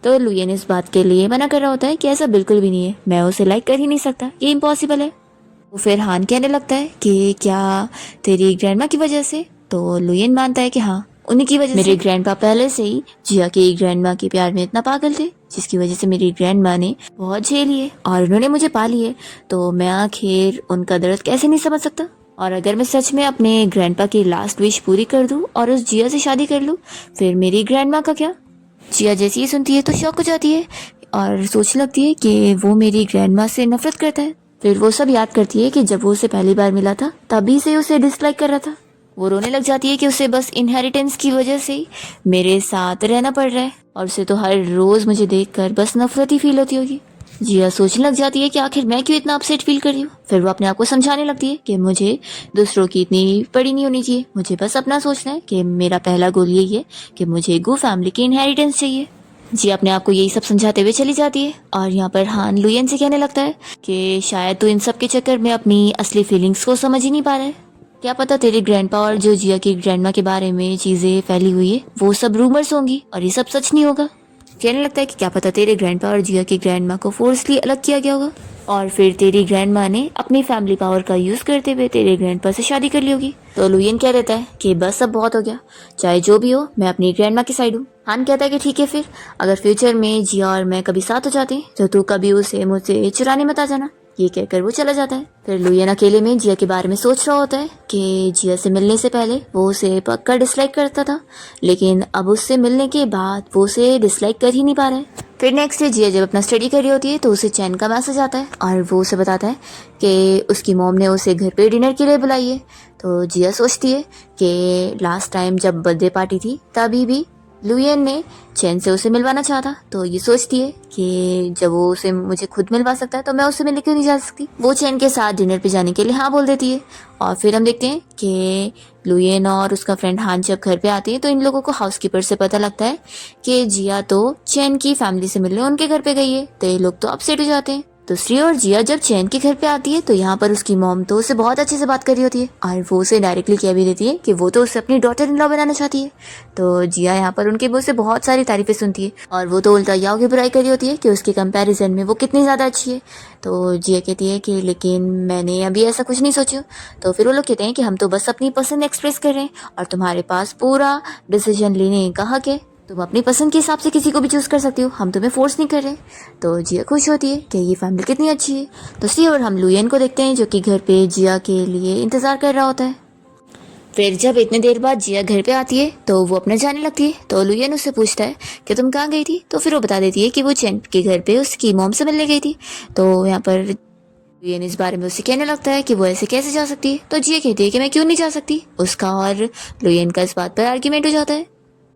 [SPEAKER 1] तो लुयन इस बात के लिए मना कर रहा होता है कि ऐसा बिल्कुल भी नहीं है, मैं उसे लाइक कर ही नहीं सकता, ये इम्पॉसिबल है। तो फिर हान कहने लगता है कि क्या तेरी ग्रैंडमा की वजह से। तो लुयन मानता है कि हाँ, उन्हीं की वजह से। मेरे ग्रैंडपा पहले से ही जिया की ग्रैंडमा के प्यार में इतना पागल थे, जिसकी वजह से मेरी ग्रैंडमा ने बहुत झेली है और उन्होंने मुझे पाली है, तो मैं आखिर उनका दर्द कैसे नहीं समझ सकता। और अगर मैं सच में अपने ग्रैंडपा की लास्ट विश पूरी कर दूं और उस जिया से शादी कर लूं, फिर मेरी ग्रैंडमा का क्या। जिया जैसे ही सुनती है तो शॉक हो जाती है और सोचने लगती है कि वो मेरी ग्रैंडमा से नफरत करता है। फिर वो सब याद करती है कि जब वो उसे पहली बार मिला था तभी से उसे डिसलाइक कर रहा था। वो रोने लग जाती है कि उसे बस इनहेरिटेंस की वजह से ही मेरे साथ रहना पड़ रहा है और उसे तो हर रोज मुझे देखकर बस नफरत ही फील होती होगी। जिया सोचने लग जाती है कि आखिर मैं क्यों इतना अपसेट फील कर रही हूँ। फिर वो अपने आप को समझाने लगती है कि मुझे दूसरों की इतनी पड़ी नहीं होनी चाहिए, मुझे बस अपना सोचना है कि मेरा पहला गोल यही है कि मुझे गो फैमिली की इनहेरिटेंस चाहिए। जिया अपने आप को यही सब समझाते हुए चली जाती है और यहाँ पर हान लुयन से कहने लगता है कि शायद तू इन सब के चक्कर में अपनी असली फीलिंग्स को समझ ही नहीं पा रहा है। क्या पता तेरे ग्रैंडपा और जो जिया की ग्रैंडमा के बारे में चीजें फैली हुई है वो सब रूमर्स होंगी और ये सब सच नहीं होगा। कहने लगता है कि क्या पता तेरे ग्रैंडपा और जिया की ग्रैंडमा को फोर्सली अलग किया गया होगा और फिर तेरी ग्रैंडमा ने अपनी फैमिली पावर का यूज करते हुए तेरे ग्रैंडपा से शादी कर ली होगी। तो लुयन कह देता है कि बस अब बहुत हो गया, चाहे जो भी हो मैं अपनी ग्रैंडमा की साइड हूँ। हान कहता है कि ठीक है, फिर अगर फ्यूचर में जिया और मैं कभी साथ हो जाते हैं तो तू कभी उसे मुझसे चुराने मत आ जाना। ये कहकर वो चला जाता है। फिर लुयन अकेले में जिया के बारे में सोच रहा होता है कि जिया से मिलने से पहले वो उसे पक्का डिसलाइक करता था, लेकिन अब उससे मिलने के बाद वो उसे डिसलाइक कर ही नहीं पा रहा है। फिर नेक्स्ट डे जिया जब अपना स्टडी कर रही होती है तो उसे चैन का मैसेज आता है और वो उसे बताता है कि उसकी मॉम ने उसे घर पे डिनर के लिए बुलाई है। तो जिया सोचती है कि लास्ट टाइम जब बर्थडे पार्टी थी तभी भी लुयन ने चैन से उसे मिलवाना चाहा था, तो ये सोचती है कि जब वो उसे मुझे खुद मिलवा सकता है तो मैं उससे मिलने क्यों नहीं जा सकती। वो चैन के साथ डिनर पे जाने के लिए हाँ बोल देती है और फिर हम देखते हैं कि लुयन और उसका फ्रेंड हान जब घर पे आते हैं तो इन लोगों को हाउसकीपर से पता लगता है कि जिया तो चैन की फैमिली से मिलने उनके घर पे गई है। तो ये लोग तो अपसेट हो जाते हैं। दूसरी ओर जिया जब चैन के घर पे आती है तो यहाँ पर उसकी मॉम तो उसे बहुत अच्छे से बात कर रही होती है और वो उसे डायरेक्टली कह भी देती है कि वो तो उसे अपनी डॉटर इन लॉ बनाना चाहती है। तो जिया यहाँ पर उनके मुंह से बहुत सारी तारीफें सुनती है और वो तो उल्टा याओ की बुराई कर रही होती है कि उसके कंपैरिजन में वो कितनी ज़्यादा अच्छी है। तो जिया कहती है कि लेकिन मैंने अभी ऐसा कुछ नहीं सोचा। तो फिर वो लोग कहते हैं कि हम तो बस अपनी पसंद एक्सप्रेस कर रहे हैं और तुम्हारे पास पूरा डिसीजन लेने का हक है, तुम अपनी पसंद के हिसाब से किसी को भी चूज कर सकती हो, हम तुम्हें फोर्स नहीं कर रहे। तो जिया खुश होती है कि ये फैमिली कितनी अच्छी है। दूसरी ओर हम लुयन को देखते हैं जो कि घर पे जिया के लिए इंतजार कर रहा होता है। फिर जब इतने देर बाद जिया घर पे आती है तो वो अपने जाने लगती है। तो लुयन उससे पूछता है कि तुम कहाँ गई थी। तो फिर वो बता देती है कि वो चैन के घर पे उसकी मॉम से मिलने गई थी। तो यहाँ पर लुयन इस बारे में उससे कहने लगता है कि वो ऐसे कैसे जा सकती है। तो जिया कहती है कि मैं क्यों नहीं जा सकती। उसका और लुयन का इस बात पर आर्ग्यूमेंट हो जाता है।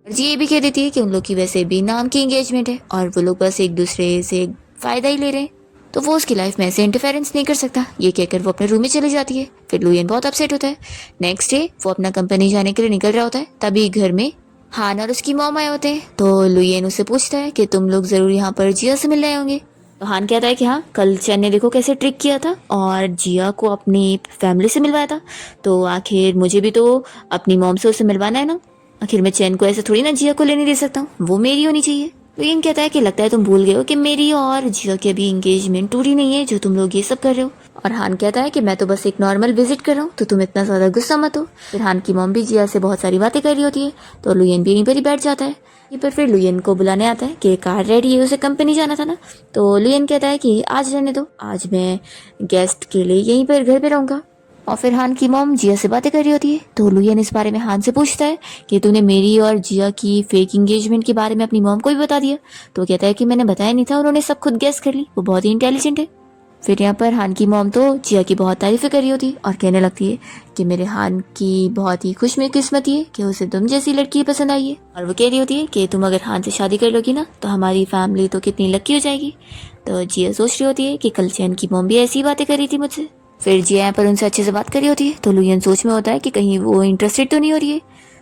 [SPEAKER 1] जी ये भी कह देती है कि उन लोग की वैसे भी नाम की एंगेजमेंट है और वो लोग बस एक दूसरे से फायदा ही ले रहे हैं। तो वो उसकी लाइफ में ऐसे इंटरफेरेंस नहीं कर सकता। ये कहकर वो अपने रूम में चली जाती है। फिर लुयन बहुत अपसेट होता है। नेक्स्ट डे वो अपना कंपनी जाने के लिए निकल रहा होता है, तभी घर में हान और उसकी मॉम आए होते हैं। तो लुयन उससे पूछता है कि तुम लोग जरूर यहाँ पर जिया से मिलने आए होंगे। तो हान कहता है कि हाँ, कल चैन ने देखो कैसे ट्रिक किया था और जिया को अपनी फैमिली से मिलवाया था, तो आखिर मुझे भी तो अपनी मॉम से उसे मिलवाना है ना। आखिर मैं चैन को ऐसे थोड़ी ना जिया को लेने दे सकता हूँ, वो मेरी होनी चाहिए। लुयन कहता है कि लगता है तुम भूल गए हो कि मेरी और जिया की अभी एंगेजमेंट टूटी नहीं है, जो तुम लोग ये सब कर रहे हो। और हान कहता है कि मैं तो बस एक नॉर्मल विजिट कर रहा हूँ, तो तुम इतना ज्यादा गुस्सा मत हो। फिर हान की मॉम भी जिया से बहुत सारी बातें कर रही होती है, तो लुयन भी यहीं पर ही बैठ जाता है। ये पर फिर लुयन को बुलाने आता है कि कार रेडी है, उसे कंपनी जाना था ना। तो लुयन कहता है कि आज रहने दो, आज मैं गेस्ट के लिए यहीं पर घर पे रहूंगा। और फिर हान की मॉम जिया से बातें कर रही होती है, तो लुयन इस बारे में हान से पूछता है कि तूने मेरी और जिया की फेक एंगेजमेंट के बारे में अपनी मॉम को भी बता दिया। तो कहता है कि मैंने बताया नहीं था, उन्होंने सब खुद गेस कर ली, वो बहुत ही इंटेलिजेंट है। फिर यहाँ पर हान की मॉम तो जिया की बहुत तारीफें कर रही होती है और कहने लगती है कि मेरे हान की बहुत ही खुशकिस्मती है कि उसे तुम जैसी लड़की पसंद आई है। और वो कह रही होती है कि तुम अगर हान से शादी कर लोगी ना, तो हमारी फैमिली तो कितनी लकी हो जाएगी। तो जिया सोच रही होती है कि कल चैन की मॉम भी ऐसी बातें कर रही थी मुझसे। फिर जिया यहाँ पर उनसे अच्छे से बात कर रही होती है, तो लुयन सोच में होता है कि कहीं वो इंटरेस्टेड तो नहीं हो रही है।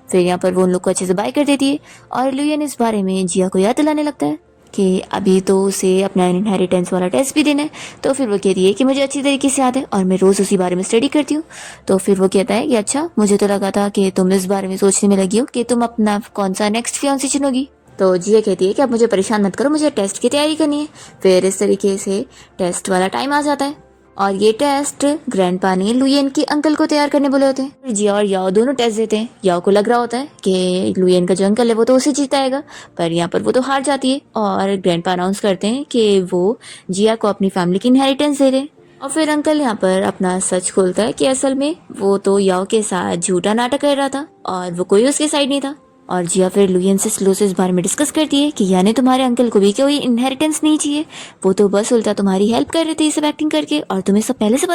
[SPEAKER 1] फिर यहाँ पर वो उन लोग को अच्छे से बाय कर देती है और लुयन इस बारे में जिया को याद दिलाने लगता है कि अभी तो उसे अपना इनहेरिटेंस वाला टेस्ट भी देना है। तो फिर वो कहती है कि मुझे अच्छी तरीके से याद है और मैं रोज़ उसी बारे में स्टडी करती हूँ। तो फिर वो कहता है कि अच्छा, मुझे तो लगा था कि तुम इस बारे में सोचने में लगी हो कि तुम अपना कौन सा नेक्स्ट फियांसी चुनोगी। तो जिया कहती है कि अब मुझे परेशान मत करो, मुझे टेस्ट की तैयारी करनी है। फिर इस तरीके से टेस्ट वाला टाइम आ जाता है और ये टेस्ट ग्रैंडपा ने लुयन के अंकल को तैयार करने बोले होते हैं। जिया और याओ दोनों टेस्ट देते हैं। याओ को लग रहा होता है कि लुयन का जो अंकल है वो तो उसे जीताएगा, पर यहाँ पर वो तो हार जाती है और ग्रैंडपा अनाउंस करते हैं कि वो जिया को अपनी फैमिली की इनहेरिटेंस दे रहे हैं। और फिर अंकल यहाँ पर अपना सच खोलता है कि असल में वो तो याओ के साथ झूठा नाटक कर रहा था और वो कोई उसके साइड नहीं था। और जिया फिर लुयन से स्लो से इस बारे में डिस्कस करती है कि यानी तुम्हारे अंकल को भी कोई इनहेरिटेंस नहीं चाहिए, वो तो बस उल्टा तुम्हारी हेल्प कर रहे थे ये सब एक्टिंग करके, और तुम्हें सब पहले से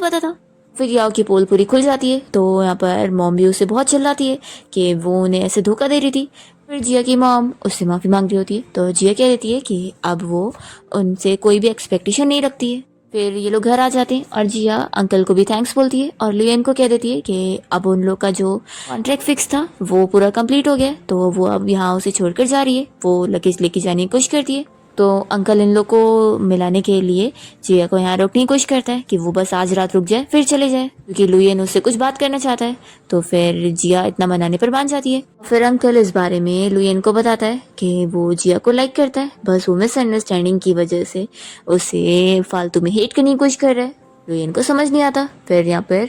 [SPEAKER 1] पता था। फिर याओ की पोल पूरी खुल जाती है। तो यहाँ पर मॉम भी उसे बहुत चिल्लाती है कि वो उन्हें ऐसे धोखा दे रही थी। फिर जिया की मॉम उससे माफ़ी मांग रही होती है, तो जिया कह देती है कि अब वो उनसे कोई भी एक्सपेक्टेशन नहीं रखती है। फिर ये लोग घर आ जाते हैं और जिया अंकल को भी थैंक्स बोलती है और लुयन को कह देती है कि अब उन लोग का जो कॉन्ट्रैक्ट फिक्स था वो पूरा कंप्लीट हो गया, तो वो अब यहाँ उसे छोड़कर जा रही है। वो लगेज लेके जाने की कोशिश करती है, तो अंकल इन लोग को मिलाने के लिए जिया को यहाँ रोकने की कोशिश करता है कि वो बस आज रात रुक जाए फिर चले जाए, क्योंकि लुयन उससे कुछ बात करना चाहता है। तो फिर जिया इतना मनाने पर मान जाती है। फिर अंकल इस बारे में लुयन को बताता है कि वो जिया को लाइक करता है, बस वो मिसअंडरस्टैंडिंग की वजह से उसे फालतू में हेट करने की कोशिश कर रहा है। लुयन को समझ नहीं आता। फिर यहाँ पर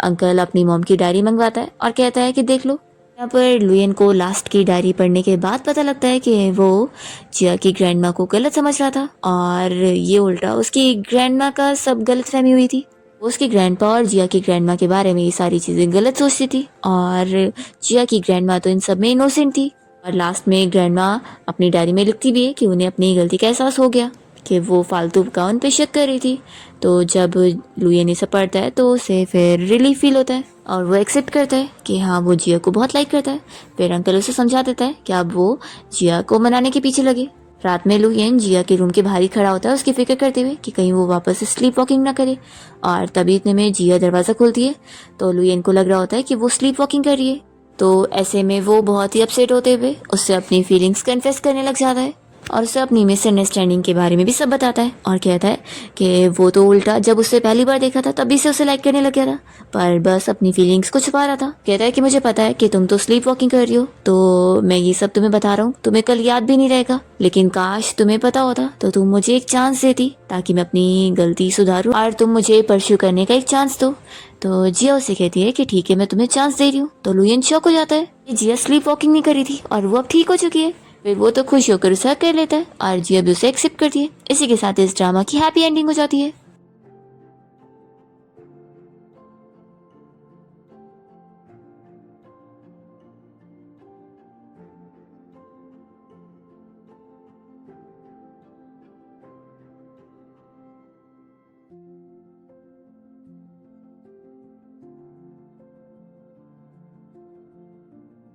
[SPEAKER 1] अंकल अपनी मॉम की डायरी मंगवाता है और कहता है कि देख लो। यहाँ पर लुयन को लास्ट की डायरी पढ़ने के बाद पता लगता है कि वो जिया की ग्रैंडमा को गलत समझ रहा था और ये उल्टा उसकी ग्रैंडमा का सब गलत फहमी हुई थी। उसकी ग्रैंडपा और जिया की ग्रैंडमा के बारे में ये सारी चीज़ें गलत सोचती थी और जिया की ग्रैंडमा तो इन सब में इनोसेंट थी। और लास्ट में ग्रैंडमा अपनी डायरी में लिखती भी है कि उन्हें अपनी गलती का एहसास हो गया कि वो फालतू का उन पे शक कर रही थी। तो जब लुयन ये सब पढ़ता है तो उसे फिर रिलीफ फील होता है और वो एक्सेप्ट करता है कि हाँ, वो जिया को बहुत लाइक करता है। फिर अंकल उसे समझा देता है कि अब वो जिया को मनाने के पीछे लगे। रात में लुयन जिया के रूम के बाहर ही खड़ा होता है उसकी फिक्र करते हुए कि कहीं वो वापस से स्लीप वॉकिंग ना करे। और तभी इतने में जिया दरवाज़ा खोलती है, तो लुयन को लग रहा होता है कि वो स्लीप वॉकिंग कर रही है। तो ऐसे में वो बहुत ही अपसेट होते हुए उससे अपनी फीलिंग्स कन्फेस करने लग जाता है और उसे अपनी मिसअंडरस्टैंडिंग के बारे में भी सब बताता है और कहता है कि वो तो उल्टा जब उससे पहली बार देखा था तभी से उसे लाइक करने लग गया था, पर बस अपनी फीलिंग्स को छुपा रहा था। कहता है कि मुझे पता है कि तुम तो स्लीप वॉकिंग कर रही हो, तो मैं ये सब तुम्हें बता रहा हूँ, तुम्हें कल याद भी नहीं रहेगा, लेकिन काश तुम्हें पता होता तो तुम मुझे एक चांस देती ताकि मैं अपनी गलती सुधारूं और तुम मुझे परस्यू करने का एक चांस दो। तो जिया उसे कहती है कि ठीक है, मैं तुम्हें चांस दे रही हूँ। तो लुयन शॉक हो जाता है कि जिया स्लीप वॉकिंग नहीं करी थी और वो अब ठीक हो चुकी है। फिर वो तो खुश होकर उसे हक कर लेता है और जिया भी उसे एक्सेप्ट करती है। इसी के साथ इस ड्रामा की हैप्पी एंडिंग हो जाती है।